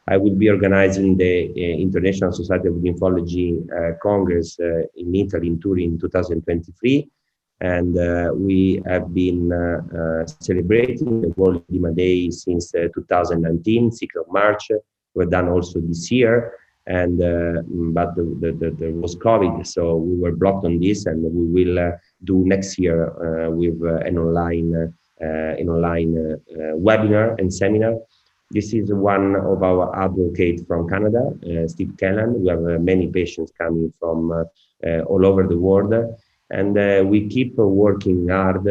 I will be organizing the International Society of Lymphology Congress in Italy, in Turin, in 2023. And we have been celebrating the World Edema Day since 2019, 6th of March. We're done also this year. and but there was COVID, so we were blocked on this, and we will do next year with an online webinar and seminar. This is one of our advocates from Canada, Steve Kellan. We have many patients coming from all over the world, and we keep working hard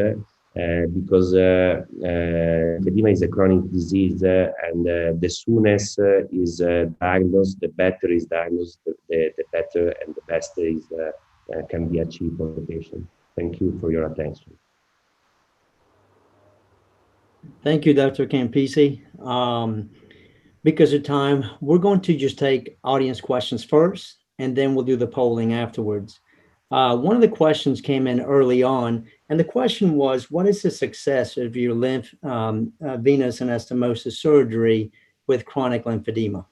because lymphedema is a chronic disease, and the soonest is diagnosed, the better is diagnosed, the better and the best is can be achieved for the patient. Thank you for your attention. Thank you, Dr. Campisi. Because of time, we're going to just take audience questions first, and then we'll do the polling afterwards. One of the questions came in early on, and the question was, what is the success of your lymph venous anastomosis surgery with chronic lymphedema?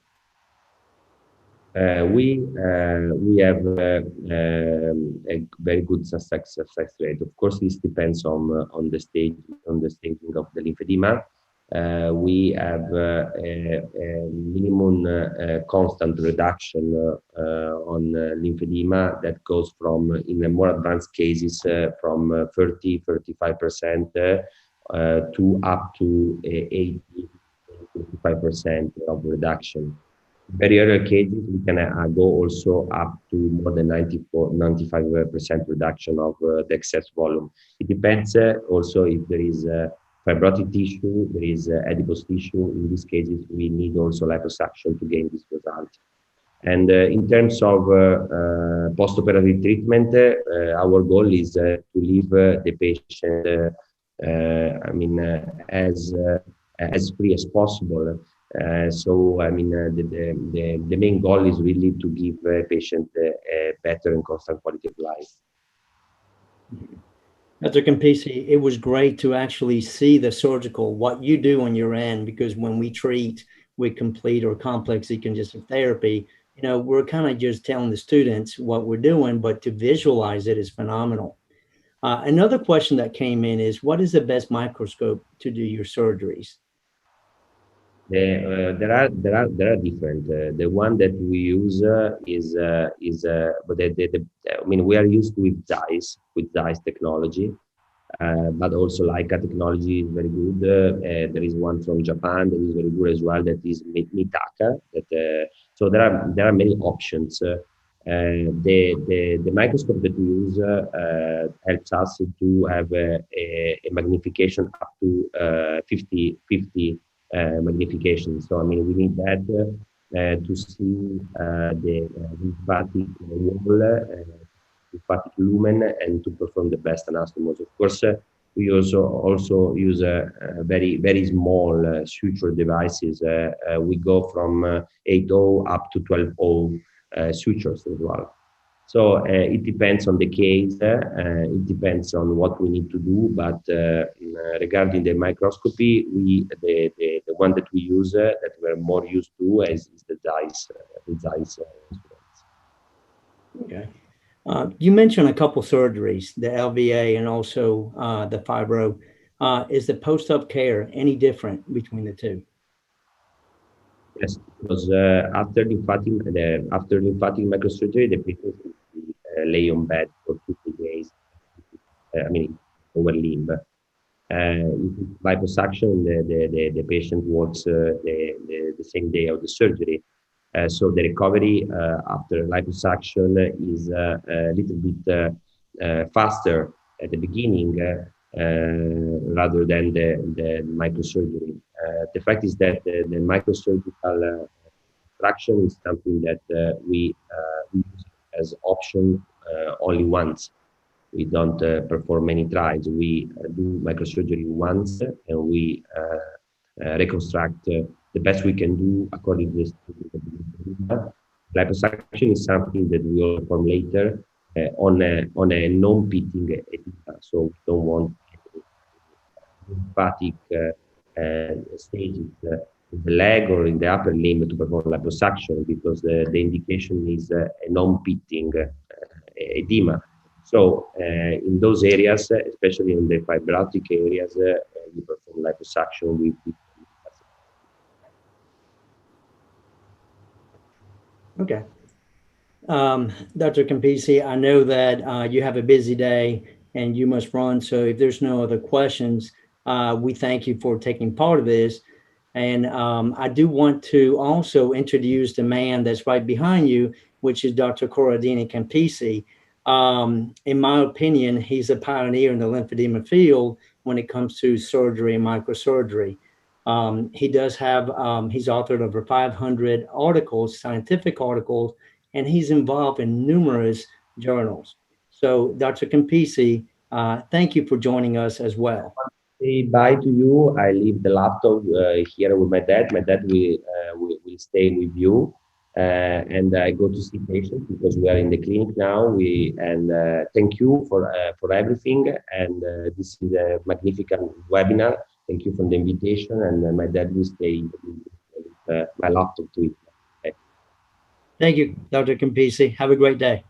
We have a very good success rate. Of course, this depends on the staging of the lymphedema. We have a minimum constant reduction on lymphedema that goes from, in the more advanced cases, from 30-35% to up to 80-85% of reduction. Very rare cases, we can go also up to more than 94-95% reduction of the excess volume. It depends also if there is fibrotic tissue, there is adipose tissue. In these cases, we need also liposuction to gain this result. And in terms of post-operative treatment, our goal is to leave the patient, as free as possible. So, I mean, the main goal is really to give a patient a better and constant quality of life. Dr. Campisi, it was great to actually see the surgical, what you do on your end, because when we treat with complete or complex decongestive therapy, you know, we're kind of just telling the students what we're doing, but to visualize it is phenomenal. Another question that came in is, what is the best microscope to do your surgeries? There are different. The one that we use but I mean, we are used with Zeiss technology, but also Leica technology is very good. There is one from Japan that is very good as well. That is Mitaka. So there are many options. The microscope that we use helps us to have a magnification up to 50 magnification. So I mean, we need that to see the lymphatic wall, lymphatic lumen, and to perform the best anastomosis. Of course, we also use very small suture devices. We go from 8.0 up to 12.0 sutures as well. So it depends on the case, it depends on what we need to do, but regarding the microscopy, the one that we use, that we're more used to, is the Zeiss instruments. Okay. You mentioned a couple surgeries, the LVA and also the fibro. Is the post-op care any different between the two? Yes, because after lymphatic microsurgery, the patient lay on bed for 2-3 days. I mean, over limb. Liposuction, the patient works the same day of the surgery. So the recovery after liposuction is a little bit faster at the beginning rather than the microsurgery. The fact is that the microsurgical traction is something that we use as option only once. We don't perform many trials. We do microsurgery once, and we reconstruct the best we can do according to the liposuction is something that we will perform later on a non-pitting edema. So we don't want lymphatic stages in the leg or in the upper limb to perform liposuction, because the indication is a non-pitting edema. So in those areas, especially in the fibrotic areas, we perform liposuction with Okay. Dr. Campisi, I know that you have a busy day and you must run. So if there's no other questions, we thank you for taking part of this. And I do want to also introduce the man that's right behind you, which is Dr. Corrado Campisi. In my opinion, he's a pioneer in the lymphedema field when it comes to surgery and microsurgery. He does have, he's authored over 500 articles, scientific articles, and he's involved in numerous journals. So Dr. Campisi, thank you for joining us as well. Say bye to you. I leave the laptop here with my dad. My dad will stay with you, and I go to see patients because we are in the clinic now. Thank you for everything. And this is a magnificent webinar. Thank you for the invitation. And my dad will stay with my laptop to it. Okay. Thank you, Dr. Campisi. Have a great day.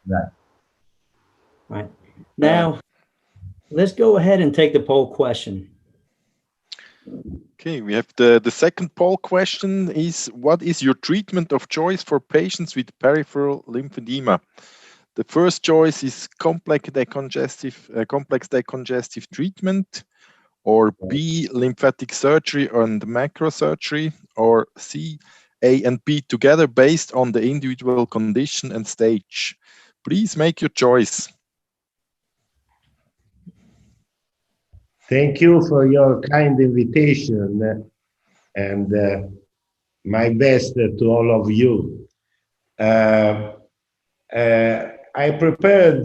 Right. Right. Now, let's go ahead and take the poll question. Okay, we have the second poll question is, what is your treatment of choice for patients with peripheral lymphedema? The first choice is complex decongestive treatment, or B, lymphatic surgery and macrosurgery, or C, A and B together based on the individual condition and stage. Please make your choice. Thank you for your kind invitation, and my best to all of you. I prepared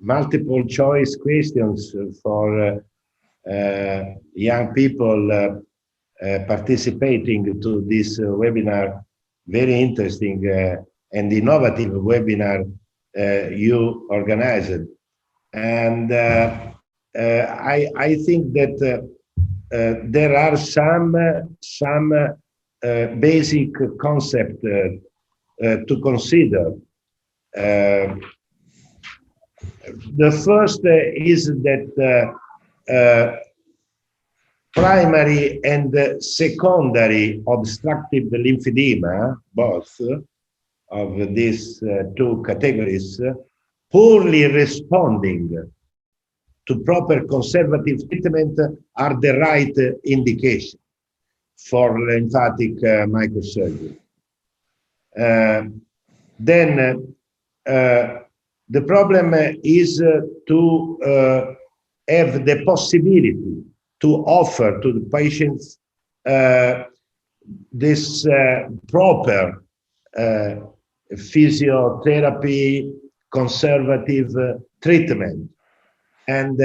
multiple choice questions for young people participating to this webinar. Very interesting and innovative webinar you organized. And I think that there are some basic concept to consider. The first is that primary and secondary obstructive lymphedema, both of these two categories, poorly responding to proper conservative treatment are the right indication for lymphatic microsurgery. Then the problem is to have the possibility to offer to the patients this proper physiotherapy, conservative treatment. And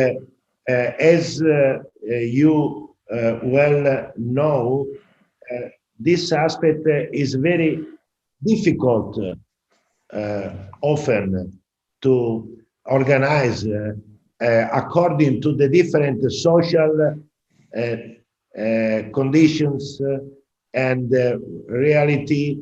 as you well know, this aspect is very difficult often to organize according to the different social conditions and reality,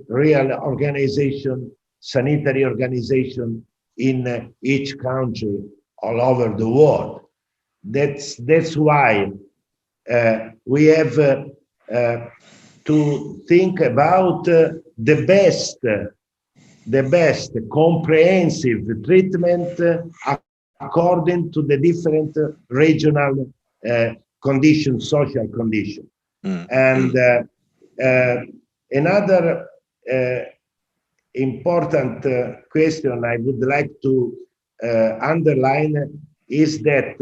real organization, sanitary organization in each country all over the world. That's why we have to think about the best comprehensive treatment according to the different regional conditions, social conditions. And another important question I would like to underline is that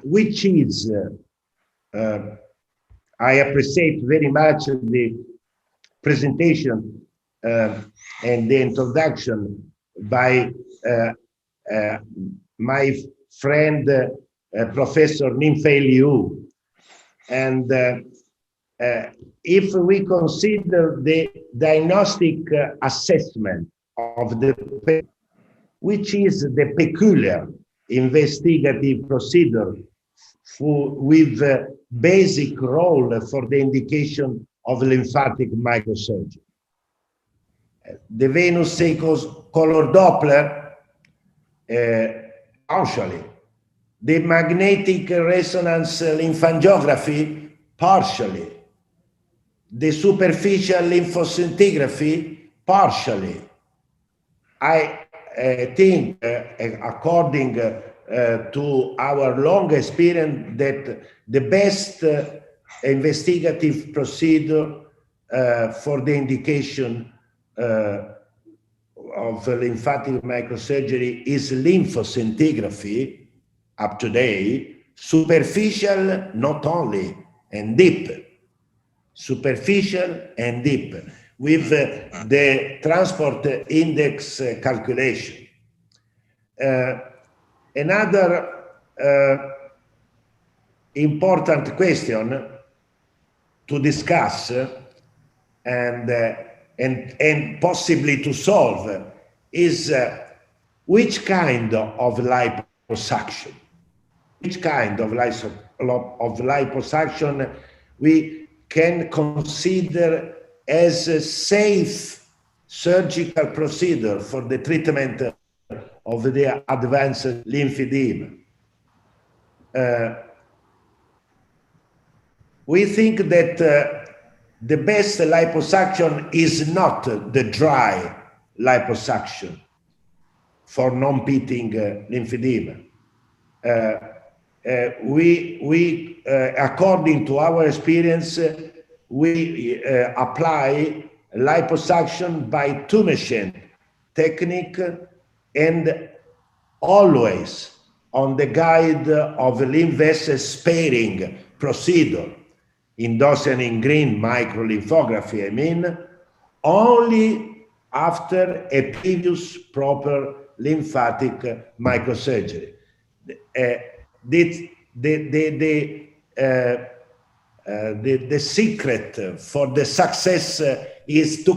which is, I appreciate very much the presentation and the introduction by my friend Professor Ningpi Lou. And if we consider the diagnostic assessment of the patient, which is the peculiar investigative procedure with basic role for the indication of lymphatic microsurgery. The venous color Doppler, partially. The magnetic resonance lymphangiography, partially. the superficial lymphoscintigraphy? Partially. I think, according to our long experience, that the best investigative procedure for the indication of lymphatic microsurgery is lymphoscintigraphy up to date, superficial not only, and deep. Superficial and deep, with the transport index calculation. Another important question to discuss and possibly to solve is which kind of liposuction? Which kind of liposuction we can consider as a safe surgical procedure for the treatment of the advanced lymphedema. We think that the best liposuction is not the dry liposuction for non-pitting lymphedema. According to our experience, we apply liposuction by two machine technique and always on the guide of lymph vessel sparing procedure, endorsed in green microlymphography, I mean, only after a previous proper lymphatic microsurgery. The secret for the success is to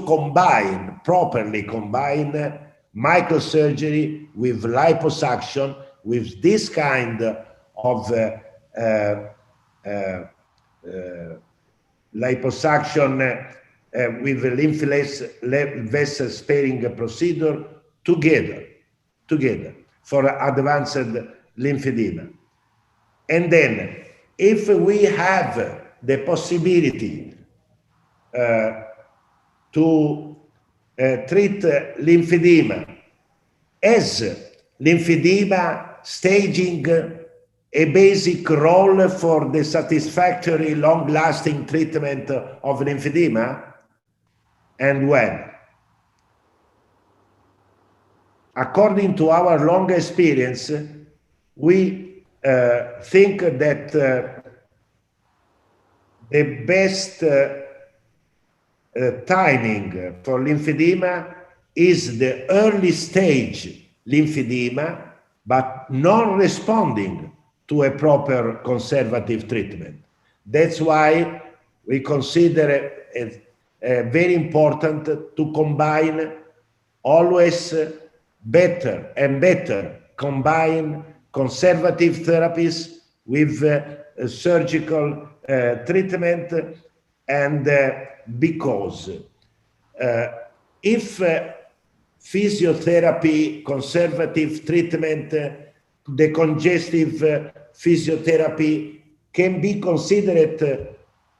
properly combine microsurgery with liposuction, with this kind of liposuction with lymph vessel sparing procedure together for advanced lymphedema. And then, if we have the possibility to treat lymphedema as lymphedema staging a basic role for the satisfactory long-lasting treatment of lymphedema, and when? According to our long experience, we think that the best timing for lymphedema is the early stage lymphedema, but not responding to a proper conservative treatment. That's why we consider it very important to combine always better and better, combine conservative therapies with surgical treatment, and because if physiotherapy, conservative treatment, the congestive physiotherapy can be considered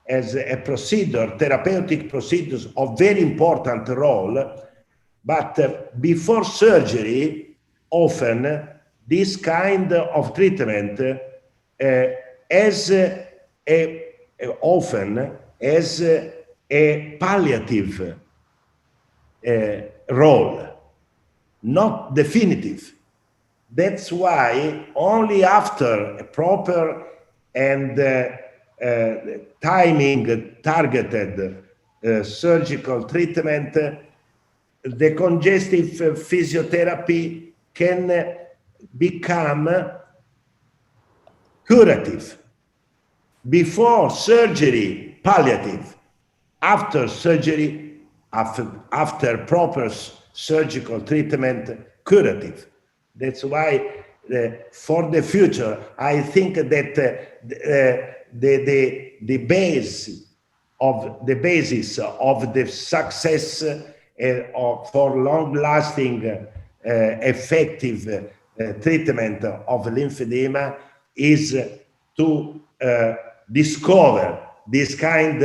as a procedure, therapeutic procedures of very important role, but before surgery, often this kind of treatment often as a palliative role, not definitive. That's why only after a proper and targeted surgical treatment, the congestive physiotherapy can become curative. Before surgery, palliative. After surgery, after proper surgical treatment, curative. That's why for the future, I think that the basis of the success for long-lasting, effective treatment of lymphedema is to discover this kind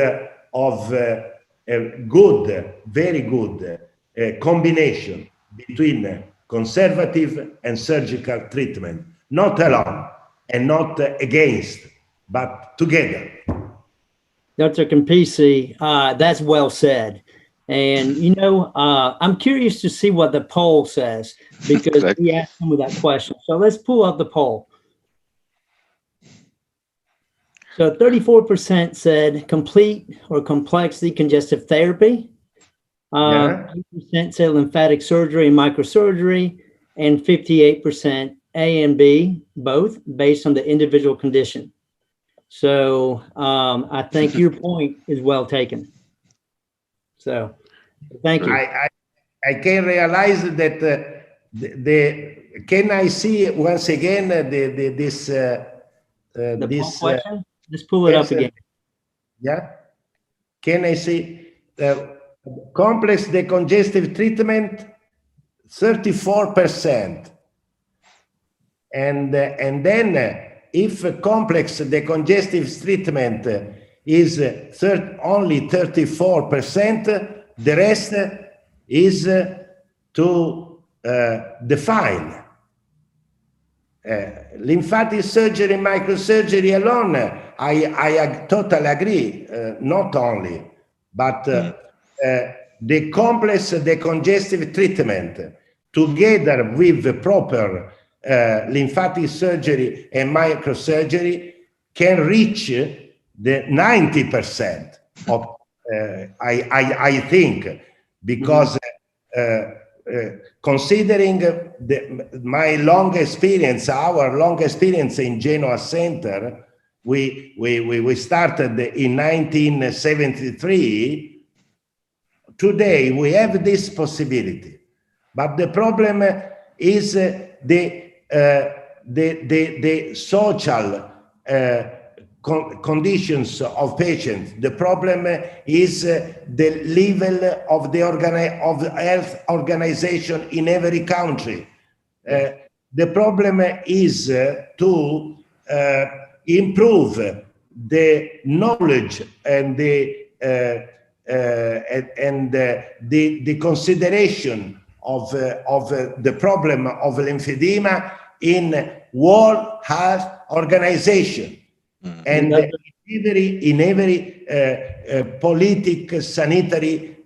of a good, very good combination between conservative and surgical treatment, not alone and not against, but together. Dr. Campisi, that's well said. And, you know, I'm curious to see what the poll says, because we asked some of that question. So let's pull up the poll. So 34% said complete or complex decongestive therapy. 8% said lymphatic surgery and microsurgery, and 58% A and B, both, based on the individual condition. So I think your point is well taken. So thank you. I can realize that can I see once again this question? Let's pull it up again. Yeah. Can I see complex decongestive treatment 34%, and then if complex decongestive treatment is only 34%, the rest is to define. Lymphatic surgery, microsurgery alone, I totally agree, not only, but the complex decongestive treatment together with proper lymphatic surgery and microsurgery can reach the 90% of, I think, because considering my long experience, our long experience in Genoa Center, we started in 1973. Today we have this possibility, but the problem is the social conditions of patients. The problem is the level of the health organization in every country. The problem is to improve the knowledge and the consideration of the problem of lymphedema in World Health Organization. And in every politic sanitary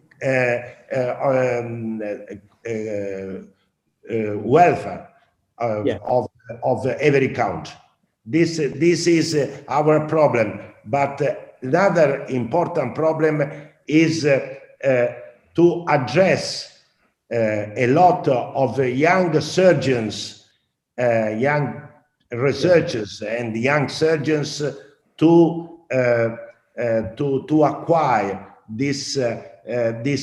welfare of every country. This is our problem. But another important problem is to address a lot of young surgeons, young researchers and young surgeons to acquire this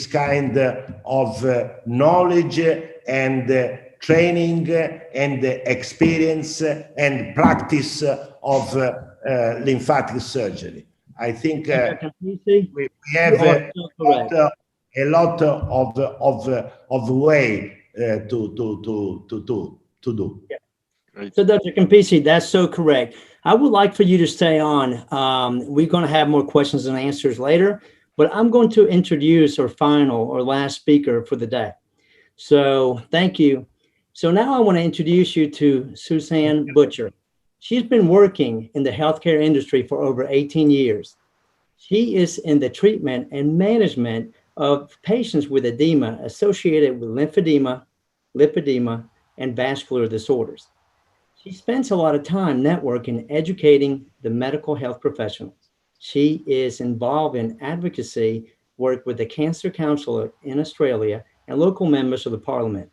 kind of knowledge and training and experience and practice of lymphatic surgery. I think we have a lot of way to do. Yeah. So Dr. Campisi, that's so correct. I would like for you to stay on. We're going to have more questions and answers later, but I'm going to introduce our final or last speaker for the day. So thank you. So now I want to introduce you to Suzanne Butcher. She's been working in the healthcare industry for over 18 years. She is in the treatment and management of patients with edema associated with lymphedema, lipedema, and vascular disorders. She spends a lot of time networking, educating the medical health professionals. She is involved in advocacy work with the Cancer Council in Australia and local members of the Parliament.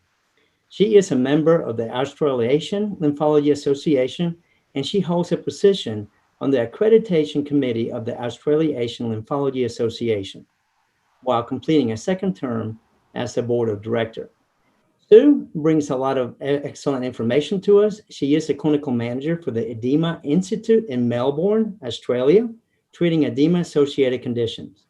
She is a member of the Australasian Lymphology Association, and she holds a position on the accreditation committee of the Australasian Lymphology Association, while completing a second term as the board of director. Sue brings a lot of excellent information to us. She is a clinical manager for the Edema Institute in Melbourne, Australia, treating edema-associated conditions.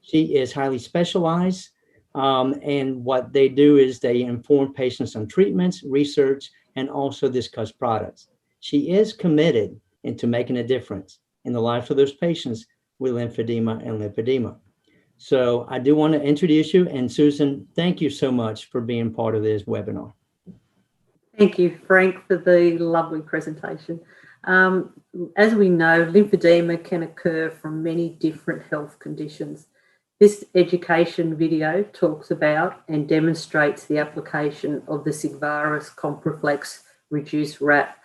She is highly specialized, and what they do is they inform patients on treatments, research, and also discuss products. She is committed into making a difference in the lives of those patients with lymphedema and lymphedema. So I do want to introduce you, and Susan, thank you so much for being part of this webinar. Thank you, Frank, for the lovely presentation. As we know, lymphedema can occur from many different health conditions. This education video talks about and demonstrates the application of the SIGVARIS Comproflex Reduced Wrap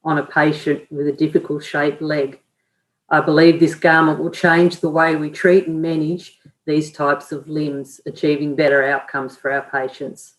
on a patient with a difficult shaped leg. I believe this garment will change the way we treat and manage these types of limbs, achieving better outcomes for our patients.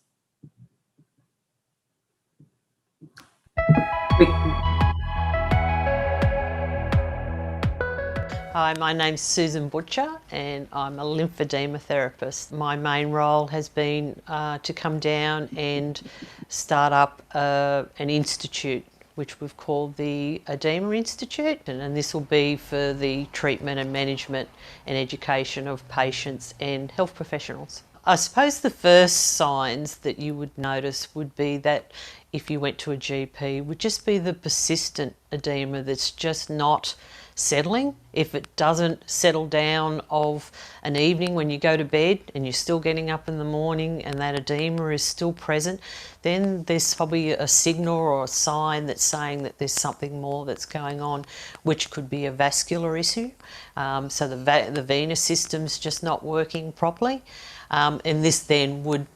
Hi, my name's Suzanne Butcher and I'm a lymphedema therapist. My main role has been to come down and start up an institute which we've called the Edema Institute, and this will be for the treatment and management and education of patients and health professionals. I suppose the first signs that you would notice would be that if you went to a GP would just be the persistent edema that's just not settling. If it doesn't settle down of an evening when you go to bed and you're still getting up in the morning and that edema is still present, then there's probably a signal or a sign that's saying that there's something more that's going on, which could be a vascular issue. So the venous system's just not working properly. And this then would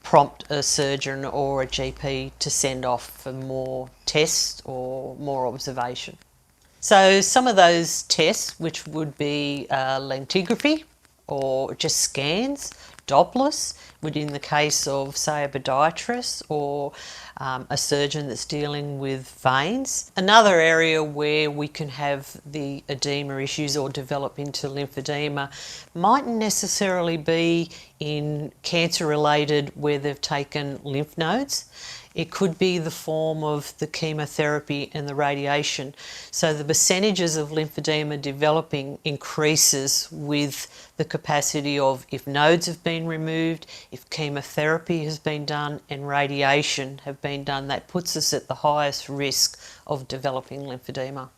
prompt a surgeon or a GP to send off for more tests or more observation. So some of those tests, which would be lentigraphy or just scans, Dopplers, would in the case of, say, a podiatrist or a surgeon that's dealing with veins. Another area where we can have the edema issues or develop into lymphedema mightn't necessarily be in cancer-related where they've taken lymph nodes. It could be the form of the chemotherapy and the radiation. So the percentages of lymphedema developing increases with the capacity of if nodes have been removed, if chemotherapy has been done and radiation have been done, that puts us at the highest risk of developing lymphedema.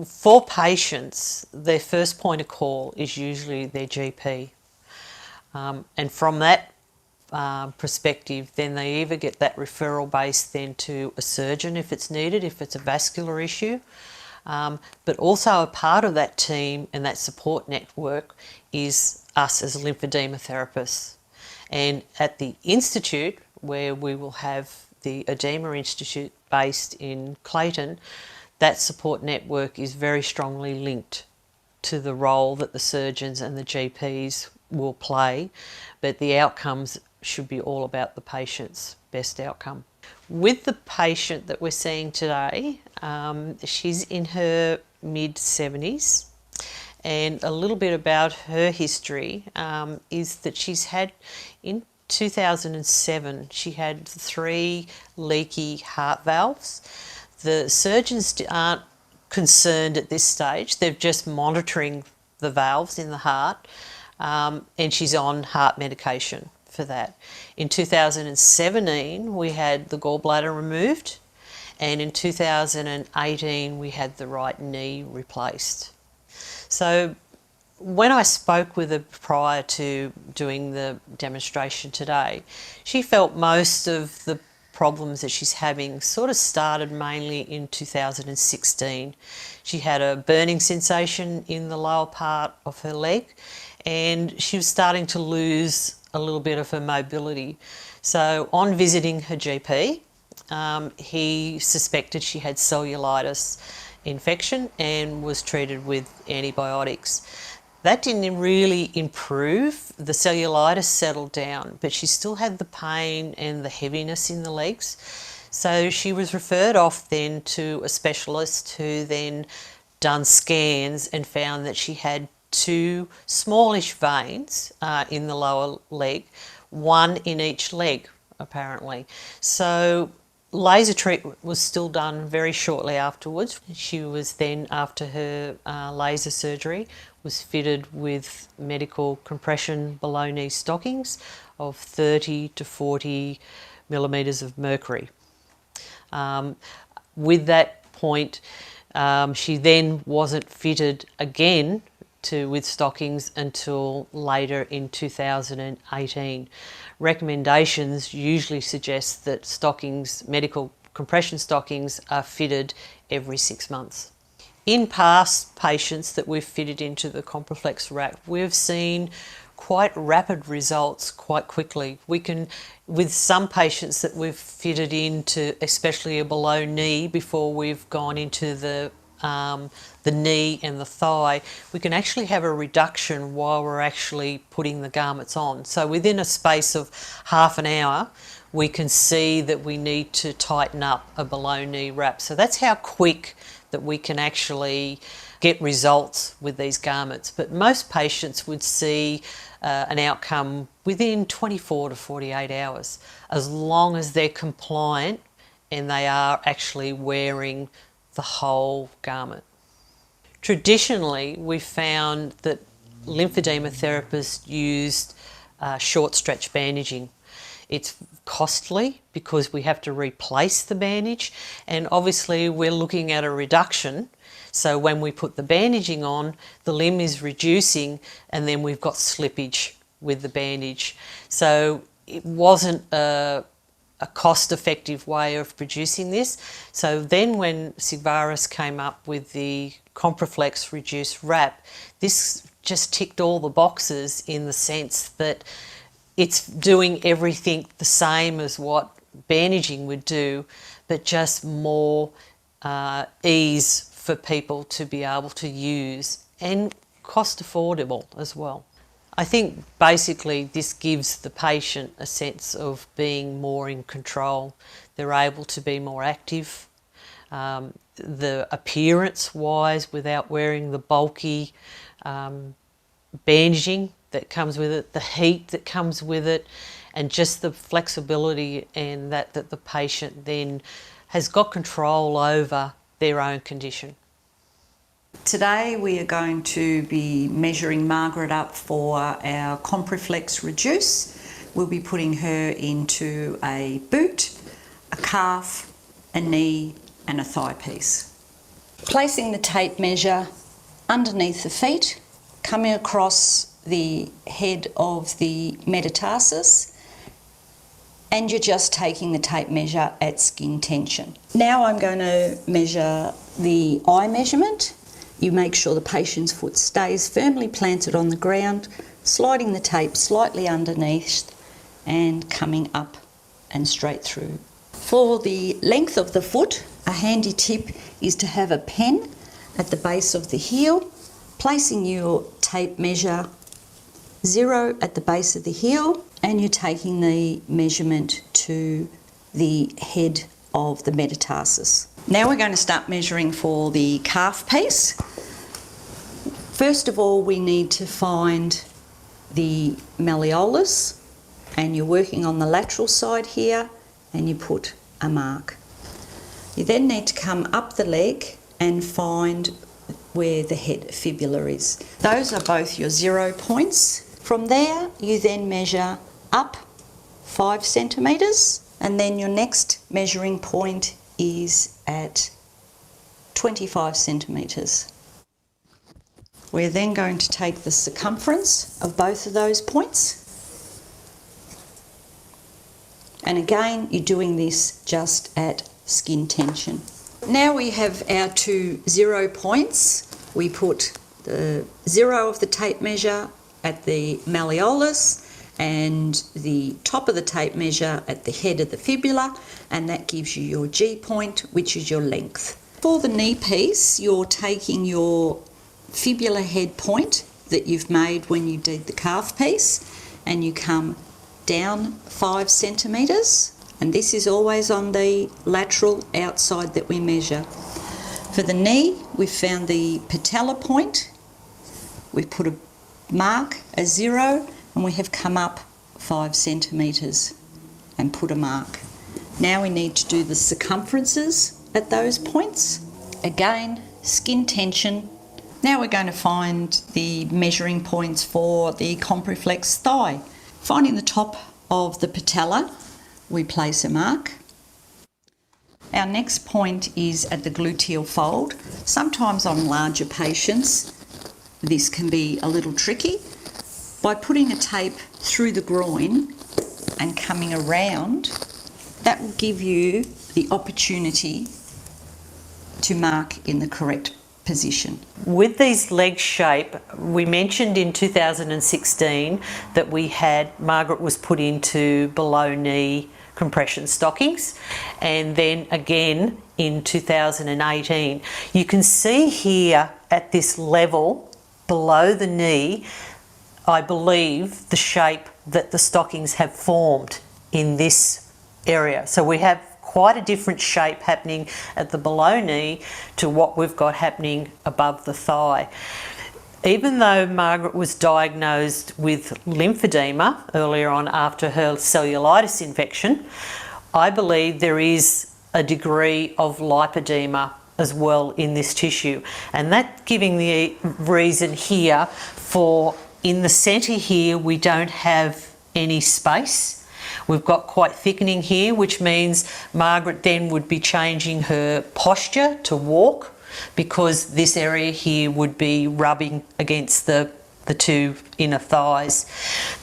For patients, their first point of call is usually their GP. And from that perspective, then they either get that referral base then to a surgeon if it's needed, if it's a vascular issue, but also a part of that team and that support network is us as lymphedema therapists. And at the institute, where we will have the Edema Institute based in Clayton, that support network is very strongly linked to the role that the surgeons and the GPs will play, but the outcomes should be all about the patient's best outcome. With the patient that we're seeing today, she's in her mid-70s, and a little bit about her history is that she's had, in 2007, she had 3 leaky heart valves. The surgeons aren't concerned at this stage, they're just monitoring the valves in the heart, and she's on heart medication for that. In 2017 we had the gallbladder removed, and in 2018 we had the right knee replaced. So when I spoke with her prior to doing the demonstration today, she felt most of the problems that she's having sort of started mainly in 2016. She had a burning sensation in the lower part of her leg, and she was starting to lose a little bit of her mobility. So on visiting her GP, he suspected she had cellulitis infection and was treated with antibiotics. That didn't really improve. The cellulitis settled down, but she still had the pain and the heaviness in the legs. So she was referred off then to a specialist who then done scans and found that she had 2 smallish veins in the lower leg, 1 in each leg apparently. So laser treatment was still done very shortly afterwards. She was then, after her laser surgery, was fitted with medical compression below knee stockings of 30 to 40 millimetres of mercury. With that point, she then wasn't fitted again with stockings until later in 2018. Recommendations usually suggest that stockings, medical compression stockings, are fitted every 6 months. In past patients that we've fitted into the Comproflex rack, we've seen quite rapid results quite quickly. With some patients that we've fitted into, especially a below knee, before we've gone into the knee and the thigh, we can actually have a reduction while we're actually putting the garments on. So within a space of half an hour, we can see that we need to tighten up a below knee wrap. So that's how quick that we can actually get results with these garments. But most patients would see an outcome within 24 to 48 hours, as long as they're compliant and they are actually wearing the whole garment. Traditionally, we found that lymphedema therapists used short stretch bandaging. It's costly because we have to replace the bandage, and obviously we're looking at a reduction. So when we put the bandaging on, the limb is reducing, and then we've got slippage with the bandage. So it wasn't a cost-effective way of producing this. So then when SIGVARIS came up with the Comproflex reduced wrap, this just ticked all the boxes in the sense that it's doing everything the same as what bandaging would do, but just more ease for people to be able to use, and cost affordable as well. I think basically this gives the patient a sense of being more in control. They're able to be more active. The appearance-wise, without wearing the bulky bandaging that comes with it, the heat that comes with it, and just the flexibility and that the patient then has got control over their own condition. Today we are going to be measuring Margaret up for our Comproflex Reduce. We'll be putting her into a boot, a calf, a knee and a thigh piece. Placing the tape measure underneath the feet, coming across the head of the metatarsus, and you're just taking the tape measure at skin tension. Now I'm going to measure the eye measurement. You make sure the patient's foot stays firmly planted on the ground, sliding the tape slightly underneath and coming up and straight through. For the length of the foot, a handy tip is to have a pen at the base of the heel, placing your tape measure 0 at the base of the heel, and you're taking the measurement to the head of the metatarsus. Now we're going to start measuring for the calf piece. First of all, we need to find the malleolus, and you're working on the lateral side here, and you put a mark. You then need to come up the leg and find where the head fibula is. Those are both your 0 points. From there, you then measure up 5 centimetres, and then your next measuring point is at 25 centimetres. We're then going to take the circumference of both of those points. And again, you're doing this just at skin tension. Now we have our 2 0 points. We put the 0 of the tape measure at the malleolus and the top of the tape measure at the head of the fibula, and that gives you your G point, which is your length. For the knee piece, you're taking your fibula head point that you've made when you did the calf piece, and you come down 5 centimetres, and this is always on the lateral outside that we measure. For the knee, we've found the patella point. We've put a mark, a 0, and we have come up 5 centimetres and put a mark. Now we need to do the circumferences at those points. Again, skin tension. Now we're going to find the measuring points for the Comproflex thigh. Finding the top of the patella, we place a mark. Our next point is at the gluteal fold. Sometimes on larger patients, this can be a little tricky. By putting a tape through the groin and coming around, that will give you the opportunity to mark in the correct position. With these leg shape, we mentioned in 2016 that Margaret was put into below knee compression stockings, and then again in 2018. You can see here at this level below the knee, I believe, the shape that the stockings have formed in this area. So we have quite a different shape happening at the below knee to what we've got happening above the thigh. Even though Margaret was diagnosed with lymphedema earlier on after her cellulitis infection, I believe there is a degree of lipedema as well in this tissue. And that's giving the reason here for, in the centre here, we don't have any space. We've got quite thickening here, which means Margaret then would be changing her posture to walk, because this area here would be rubbing against the two inner thighs.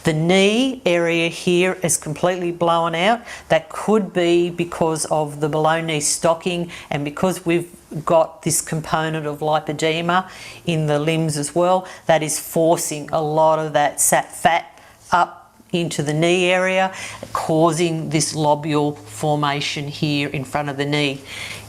The knee area here is completely blown out. That could be because of the below knee stocking, and because we've got this component of lipedema in the limbs as well, that is forcing a lot of that fat up into the knee area, causing this lobule formation here in front of the knee.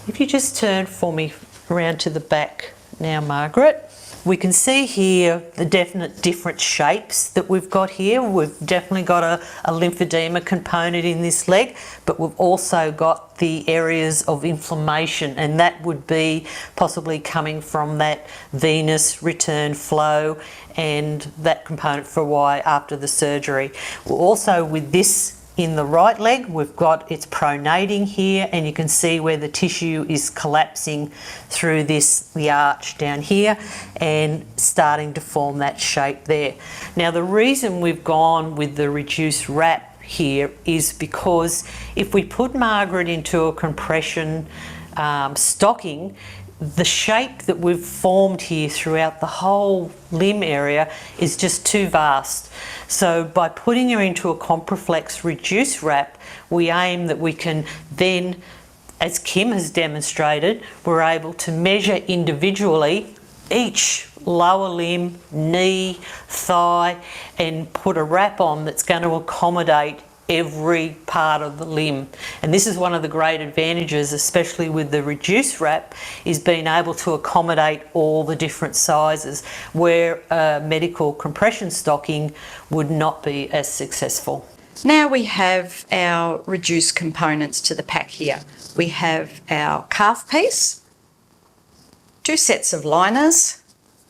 If you just turn for me around to the back now, Margaret, we can see here the definite different shapes that we've got here. We've definitely got a lymphedema component in this leg, but we've also got the areas of inflammation, and that would be possibly coming from that venous return flow and that component for why after the surgery. Also with this in the right leg, we've got it's pronating here, and you can see where the tissue is collapsing through the arch down here and starting to form that shape there. Now the reason we've gone with the reduced wrap here is because if we put Margaret into a compression stocking, the shape that we've formed here throughout the whole limb area is just too vast. So by putting her into a Comproflex reduced wrap, we aim that we can then, as Kim has demonstrated, we're able to measure individually each lower limb, knee, thigh, and put a wrap on that's going to accommodate every part of the limb. And this is one of the great advantages, especially with the reduced wrap, is being able to accommodate all the different sizes, where a medical compression stocking would not be as successful. Now we have our reduced components to the pack here. We have our calf piece, 2 sets of liners,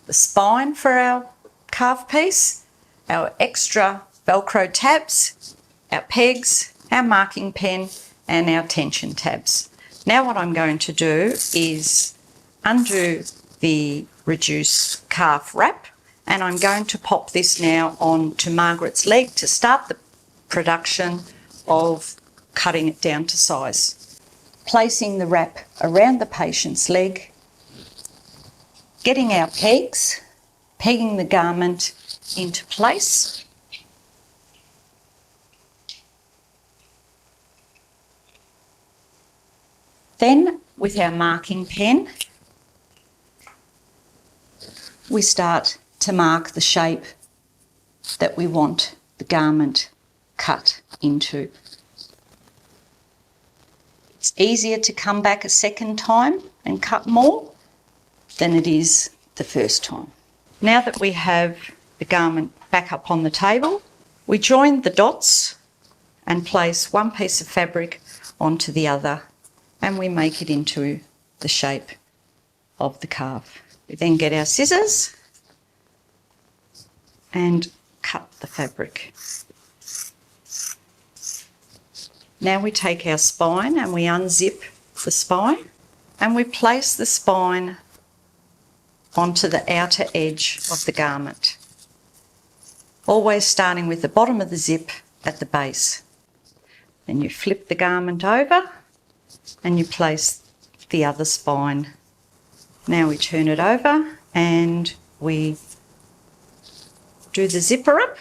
the spine for our calf piece, our extra Velcro tabs, our pegs, our marking pen, and our tension tabs. Now what I'm going to do is undo the reduced calf wrap, and I'm going to pop this now onto Margaret's leg to start the production of cutting it down to size. Placing the wrap around the patient's leg, getting our pegs, pegging the garment into place. Then, with our marking pen, we start to mark the shape that we want the garment cut into. It's easier to come back a second time and cut more than it is the first time. Now that we have the garment back up on the table, we join the dots and place one piece of fabric onto the other, and we make it into the shape of the calf. We then get our scissors and cut the fabric. Now we take our spine and we unzip the spine, and we place the spine onto the outer edge of the garment, always starting with the bottom of the zip at the base. Then you flip the garment over and you place the other spine. Now we turn it over and we do the zipper up.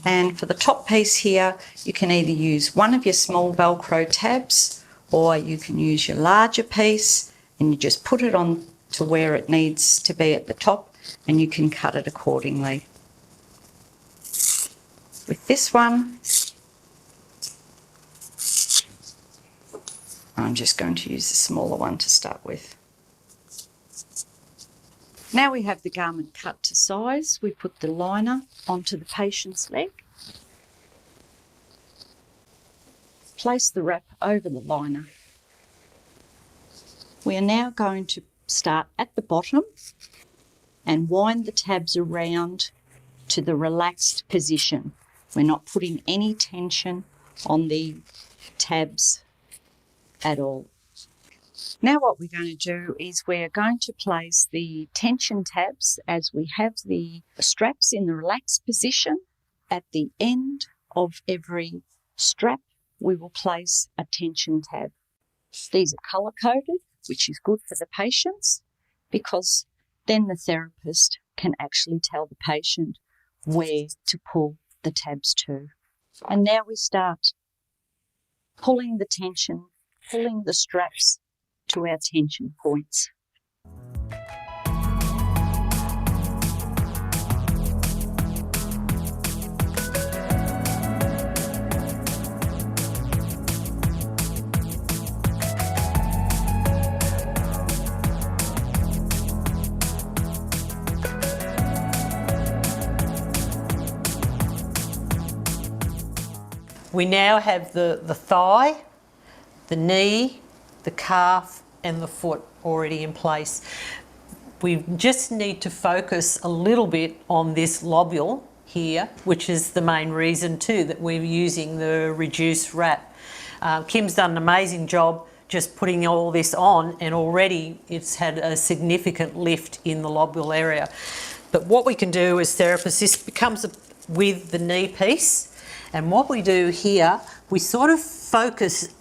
And for the top piece here, you can either use one of your small Velcro tabs, or you can use your larger piece and you just put it on to where it needs to be at the top, and you can cut it accordingly. With this one, I'm just going to use the smaller one to start with. Now we have the garment cut to size, we put the liner onto the patient's leg, place the wrap over the liner. We are now going to start at the bottom and wind the tabs around to the relaxed position. We're not putting any tension on the tabs at all. Now what we're going to do is we're going to place the tension tabs as we have the straps in the relaxed position. At the end of every strap, we will place a tension tab. These are colour-coded, which is good for the patients, because then the therapist can actually tell the patient where to pull the tabs to. And now we start pulling the tension, pulling the straps to our tension points. We now have the thigh, the knee, the calf and the foot already in place. We just need to focus a little bit on this lobule here, which is the main reason too that we're using the reduced wrap. Kim's done an amazing job just putting all this on, and already it's had a significant lift in the lobule area. But what we can do as therapists, this becomes with the knee piece. And what we do here, we sort of focus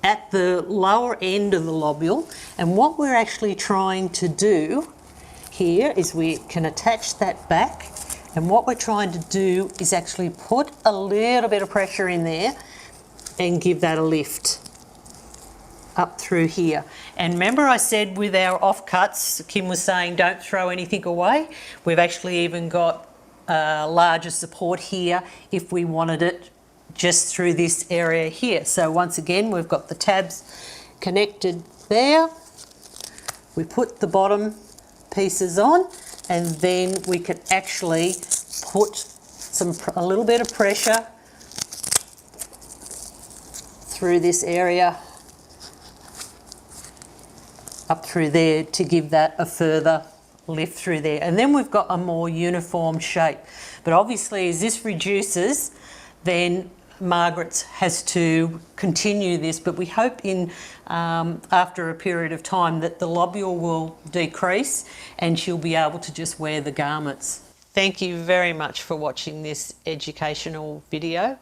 at the lower end of the lobule, and what we're actually trying to do here is we can attach that back, and what we're trying to do is actually put a little bit of pressure in there and give that a lift up through here. And remember I said with our offcuts, Kim was saying don't throw anything away. We've actually even got larger support here if we wanted it just through this area here. So once again, we've got the tabs connected there. We put the bottom pieces on, and then we can actually put a little bit of pressure through this area up through there to give that a further lift through there. And then we've got a more uniform shape. But obviously as this reduces, then Margaret has to continue this, but we hope in after a period of time that the lobule will decrease and she'll be able to just wear the garments. Thank you very much for watching this educational video.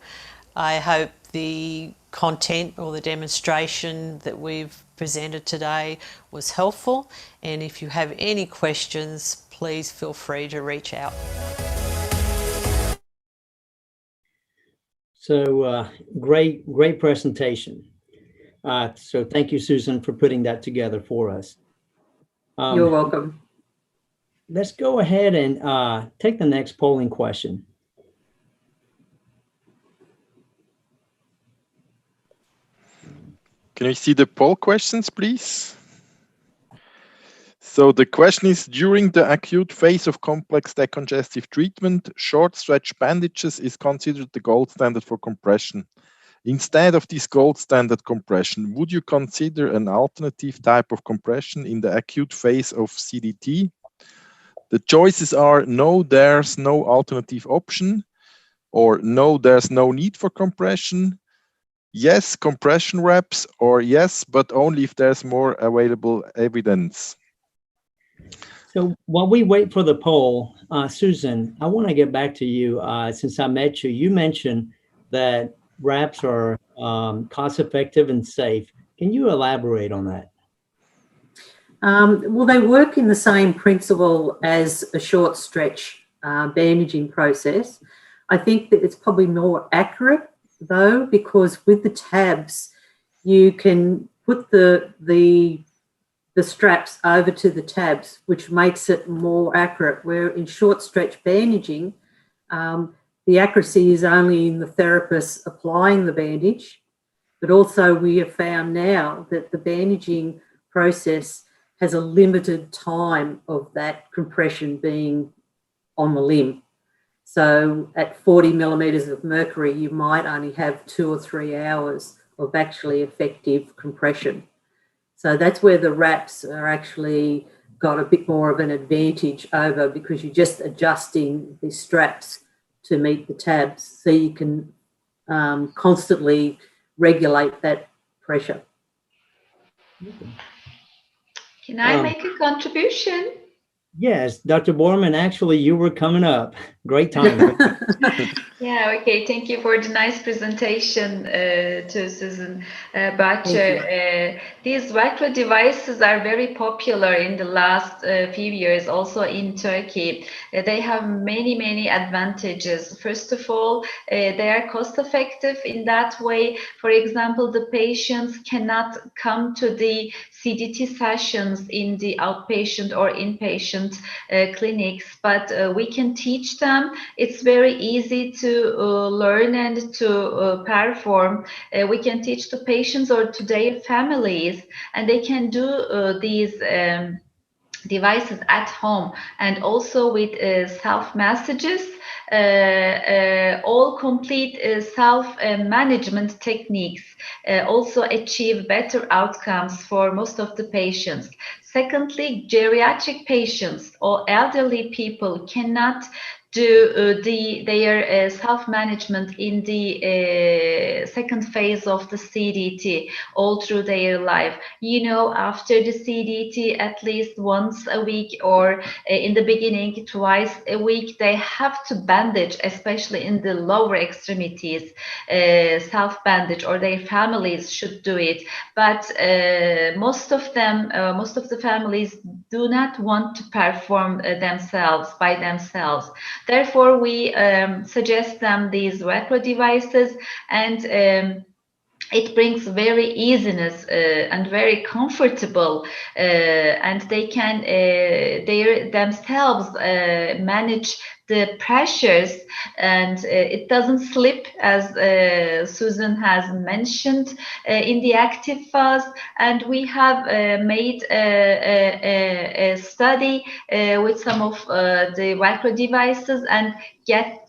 I hope the content or the demonstration that we've presented today was helpful, and if you have any questions, please feel free to reach out. So great presentation. So thank you, Susan, for putting that together for us. You're welcome. Let's go ahead and take the next polling question. Can you see the poll questions, please? So the question is, during the acute phase of complex decongestive treatment, short stretch bandages is considered the gold standard for compression. Instead of this gold standard compression, would you consider an alternative type of compression in the acute phase of CDT? The choices are no, there's no alternative option, or no, there's no need for compression, yes, compression wraps, or yes, but only if there's more available evidence. So while we wait for the poll, Susan, I want to get back to you. Since I met you, you mentioned that wraps are cost-effective and safe. Can you elaborate on that? Well, they work in the same principle as a short stretch bandaging process. I think that it's probably more accurate though, because with the tabs, you can put the straps over to the tabs, which makes it more accurate. Where in short stretch bandaging, the accuracy is only in the therapist applying the bandage, but also we have found now that the bandaging process has a limited time of that compression being on the limb. So at 40 millimeters of mercury, you might only have 2 or 3 hours of actually effective compression. So that's where the wraps are actually got a bit more of an advantage over, because you're just adjusting the straps to meet the tabs, so you can constantly regulate that pressure. Can I make a contribution? Yes, Dr. Borman, actually, you were coming up. Great time. Yeah, okay. Thank you for the nice presentation to Suzanne Butcher. These micro devices are very popular in the last few years, also in Turkey. They have many, many advantages. First of all, they are cost effective in that way. For example, the patients cannot come to the CDT sessions in the outpatient or inpatient clinics, but we can teach them. It's very easy to learn and to perform. We can teach the patients or to their families, and they can do these devices at home, and also with self messages, all complete self-management techniques also achieve better outcomes for most of the patients. Secondly, geriatric patients or elderly people cannot do their self-management in the second phase of the CDT all through their life. You know, after the CDT, at least once a week, or in the beginning twice a week, they have to bandage, especially in the lower extremities, self-bandage, or their families should do it. But most of the families do not want to perform by themselves. Therefore, we suggest them these retro devices, and it brings very easiness and very comfortable, and they can themselves manage the pressures, and it doesn't slip, as Susan has mentioned, in the active phase. And we have made a study with some of the micro devices and get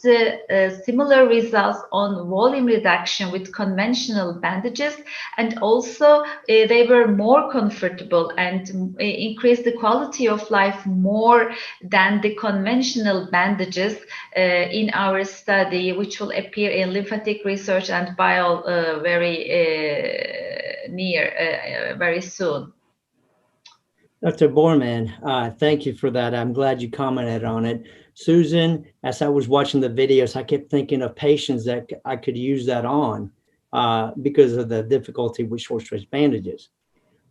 similar results on volume reduction with conventional bandages, and also they were more comfortable and increased the quality of life more than the conventional bandages in our study, which will appear in Lymphatic Research and Bio very soon. Dr. Borman, thank you for that. I'm glad you commented on it. Susan, as I was watching the videos, I kept thinking of patients that I could use that on because of the difficulty with short stretch bandages.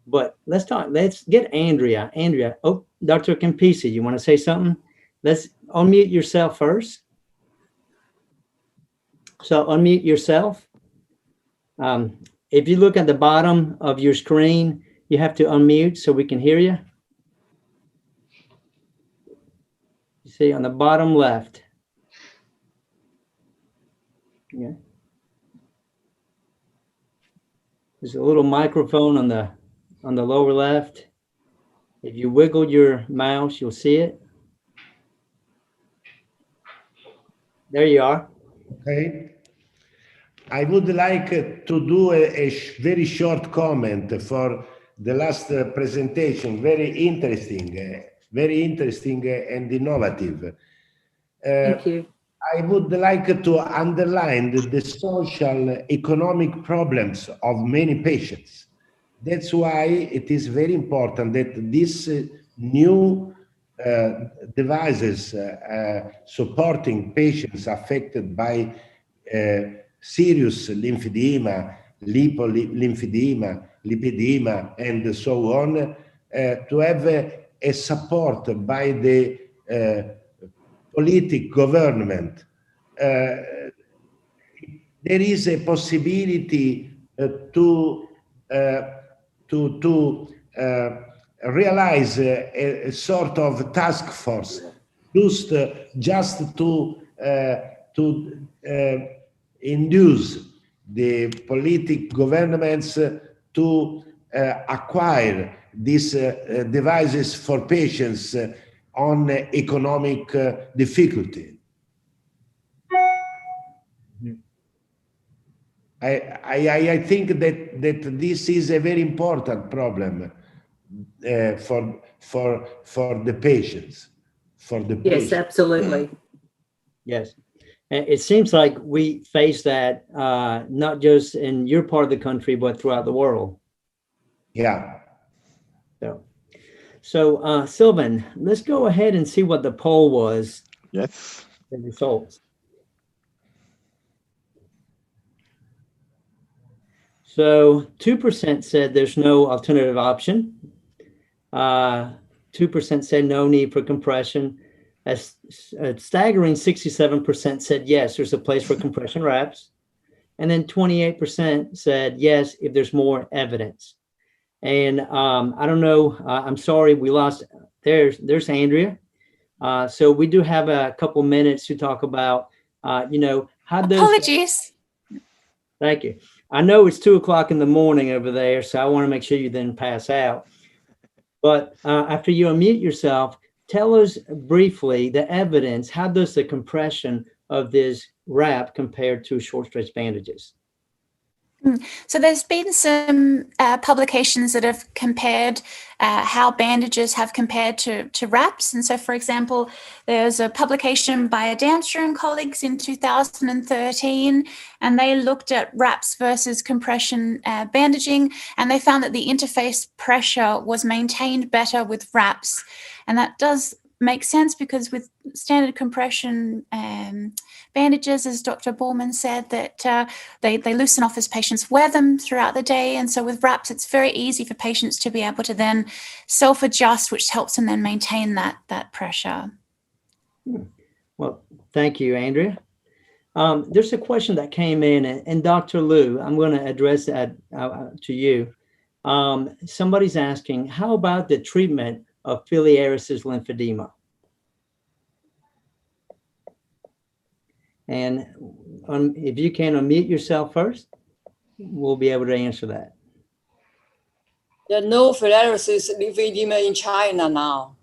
But let's get Andrea. Andrea, oh, Dr. Campisi, you want to say something? Let's unmute yourself first. So unmute yourself. If you look at the bottom of your screen, you have to unmute so we can hear you. You see on the bottom left. Yeah. There's a little microphone on the lower left. If you wiggle your mouse, you'll see it. There you are. Okay. I would like to do a very short comment for the last presentation. Very interesting and innovative. Thank you. I would like to underline the social economic problems of many patients. That's why it is very important that these new devices supporting patients affected by serious lymphedema, lymphedema, lipedema, and so on, to have a support by the political government. There is a possibility to realize a sort of task force, just to induce the political governments to acquire these devices for patients on economic difficulty. I think that this is a very important problem for the patients. Yes, absolutely. Yes. And it seems like we face that not just in your part of the country, but throughout the world. Yeah. So Sylvan, let's go ahead and see what the poll was. Yes. The results. So 2% said there's no alternative option. 2% said no need for compression. A staggering 67% said yes, there's a place for compression wraps. And then 28% said yes, if there's more evidence. And I don't know, I'm sorry, we lost, there's Andrea. So we do have a couple minutes to talk about, you know, how does— Apologies. Thank you. I know it's 2 o'clock in the morning over there, so I want to make sure you didn't pass out. But after you unmute yourself, tell us briefly the evidence. How does the compression of this wrap compare to short stretch bandages? So there's been some publications that have compared how bandages have compared to wraps. And so, for example, there's a publication by Dancer and colleagues in 2013, and they looked at wraps versus compression bandaging, and they found that the interface pressure was maintained better with wraps. And that does make sense because with standard compression bandages, as Dr. Borman said, that they loosen off as patients wear them throughout the day. And so with wraps, it's very easy for patients to be able to then self-adjust, which helps them then maintain that pressure. Well, thank you, Andrea. There's a question that came in, and Dr. Lou, I'm going to address that to you. Somebody's asking, how about the treatment of Filariasis lymphedema? And if you can unmute yourself first, we'll be able to answer that. There are no Filariasis lymphedema in China now.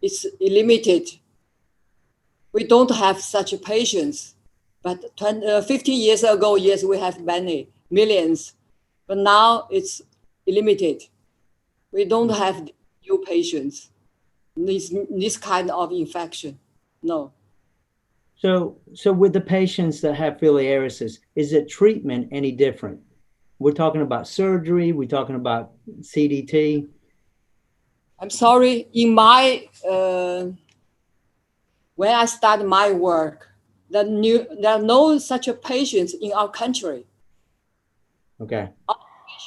It's limited. We don't have such patients. But 50 years ago, yes, we have many, millions. But now it's limited. We don't have new patients, this kind of infection, no. So with the patients that have filariasis, is the treatment any different? We're talking about surgery, we're talking about CDT. I'm sorry, in my, when I started my work, there are no such patients in our country. Okay.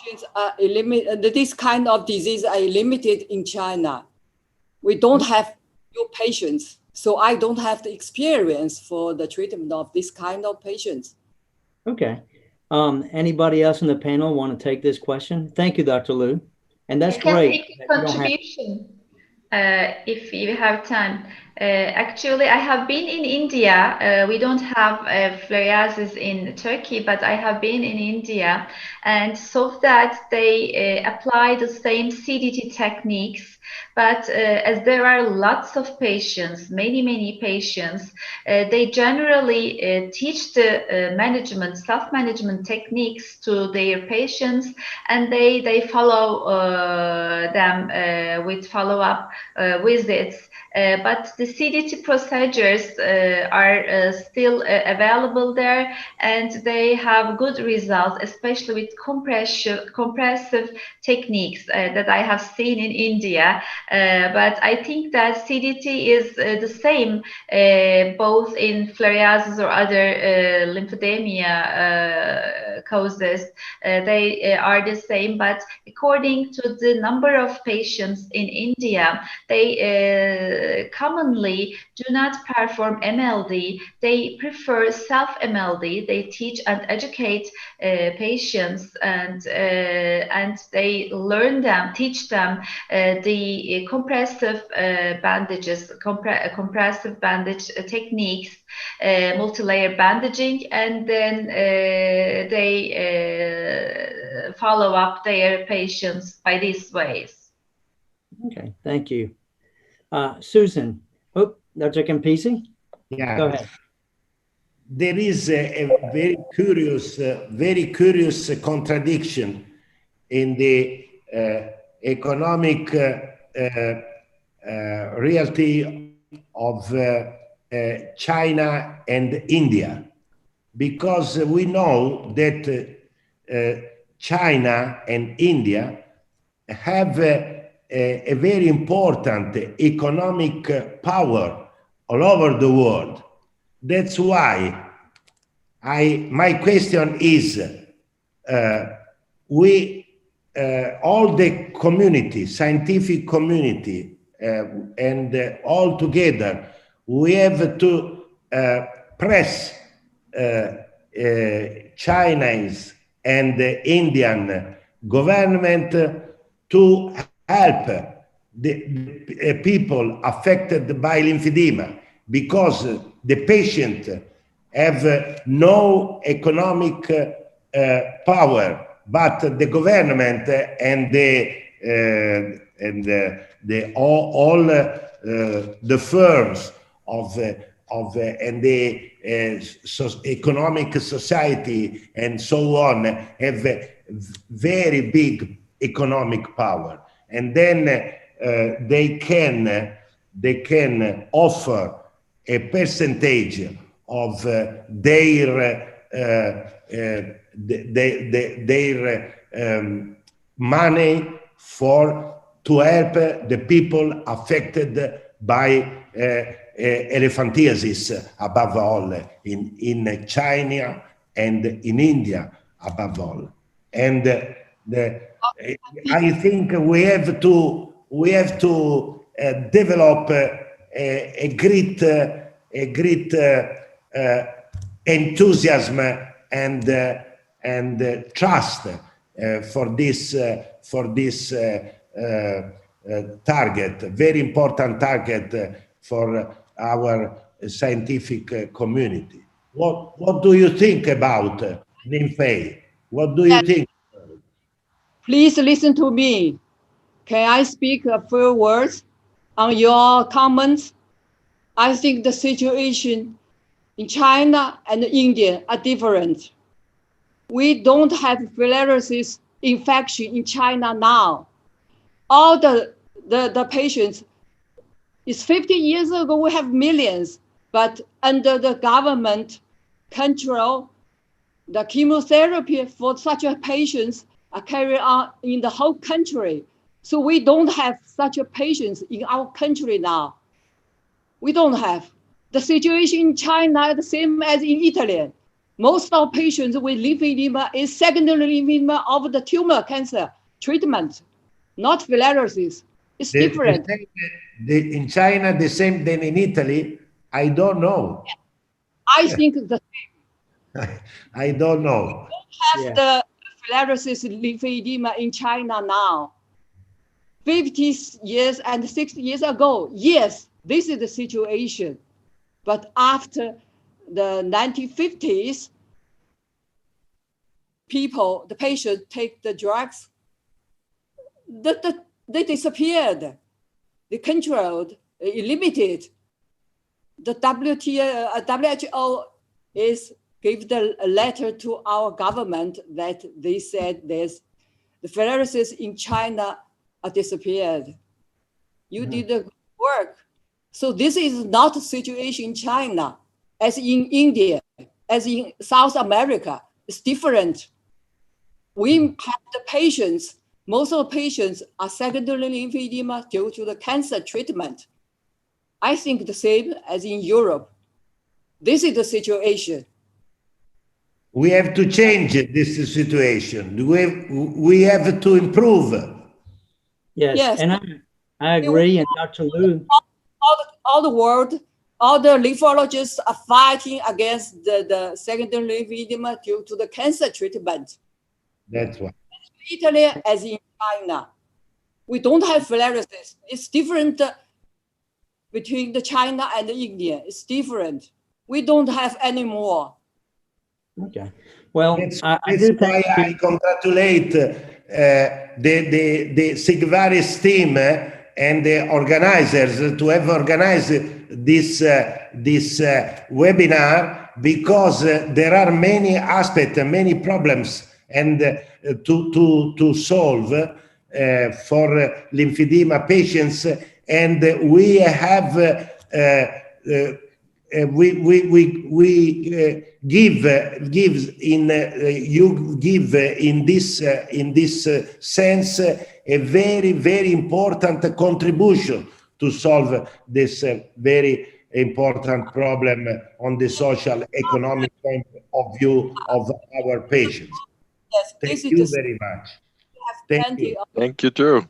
Patients are this kind of disease are limited in China. We don't have new patients, so I don't have the experience for the treatment of this kind of patients. Okay. Anybody else in the panel want to take this question? Thank you, Dr. Lou. And that's great. I can take a contribution if you have time. Actually, I have been in India. We don't have filariasis in Turkey, but I have been in India, and so that they apply the same CDT techniques. But as there are lots of patients, many patients, they generally teach the management, self-management techniques to their patients, and they follow them with follow-up visits. But the CDT procedures are still available there, and they have good results, especially with compressive techniques that I have seen in India. But I think that CDT is the same both in filariasis or other lymphedema causes, they are the same, but according to the number of patients in India, they commonly do not perform MLD. They prefer self-MLD. They teach and educate patients, and they teach them the compressive bandages, compressive bandage techniques, multi-layer bandaging, and then they follow up their patients by these ways. Okay, thank you. Susan, Dr. Campisi? Yeah. Go ahead. There is a very curious contradiction in the economic reality of China and India, because we know that China and India have a very important economic power all over the world. That's why my question is, all the community, scientific community, and all together, we have to press Chinese and Indian government to help the people affected by lymphedema, because the patient have no economic power, but the government and all the firms of and the economic society and so on have very big economic power, and then they can offer a percentage of their money to help the people affected by elephantiasis, above all in China and in India, above all. And I think we have to develop a great enthusiasm and trust for this target, very important target for our scientific community. What do you think about Ningpi? What do you think? Please listen to me. Can I speak a few words on your comments? I think the situation in China and India are different. We don't have filariasis infection in China now. All the patients, it's 50 years ago, we have millions, but under the government control, the chemotherapy for such a patients are carried on in the whole country. So we don't have such a patients in our country now. We don't have. The situation in China is the same as in Italy. Most of patients with lymphedema is secondary lymphedema of the tumor cancer treatment, not filariasis. It's different. In China, the same than in Italy? I don't know. I think the same. I don't know. We don't have the filariasis lymphedema in China now. 50 years and 60 years ago, yes, this is the situation. But after the 1950s, the patients take the drugs, they disappeared. They controlled, limited. The WHO gave the letter to our government that they said the filariasis in China are disappeared. You did the work. So this is not a situation in China, as in India, as in South America. It's different. We have the patients, most of the patients are secondary lymphedema due to the cancer treatment. I think the same as in Europe. This is the situation. We have to change this situation. We have to improve. Yes, Yes. and I agree. And Dr. Lou, All the world, all the lymphologists are fighting against the secondary lymphedema due to the cancer treatment. That's why. Italy as in China, we don't have flares. It's different between the China and the India. It's different. We don't have any more. okay. Well, That's I do why thank I you. congratulate the SIGVARIS team and the organizers to have organized this webinar, because there are many aspects, many problems, and to solve for lymphedema patients, and we have you give in this sense a very important contribution to solve this very important problem on the social economic point of view of our patients. Yes, Thank you very much. Thank you. Thank you too.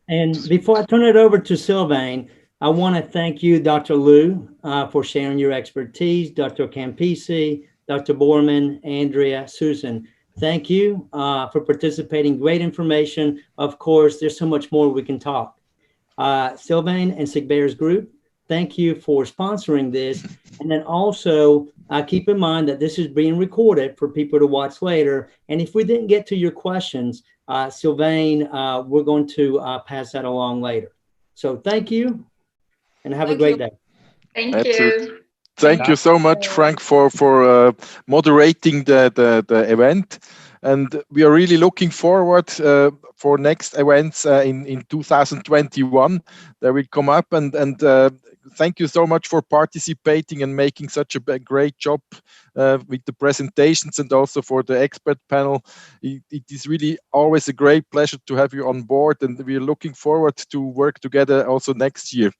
And before I turn it over to Sylvain, I want to thank you, Dr. Lou, for sharing your expertise, Dr. Campisi, Dr. Borman, Andrea, Susan. Thank you for participating. Great information. Of course, there's so much more we can talk. Sylvain and SIGVARIS Group, thank you for sponsoring this. And then also keep in mind that this is being recorded for people to watch later. And if we didn't get to your questions, Sylvain, we're going to pass that along later. So thank you and have a great day. Thank Absolutely. you. Thank you so much, Frank, for moderating the event. And we are really looking forward for next events in 2021 that will come up. And thank you so much for participating and making such a great job with the presentations, and also for the expert panel. It is really always a great pleasure to have you on board, and we are looking forward to work together also next year.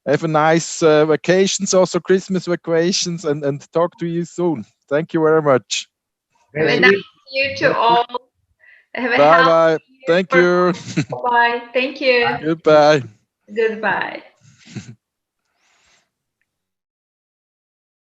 Have a nice vacations, also Christmas vacations, and talk to you soon. Thank you very much. Have a nice year to all. Have a Bye. healthy Thank you. Bye. Thank you. Goodbye. Goodbye.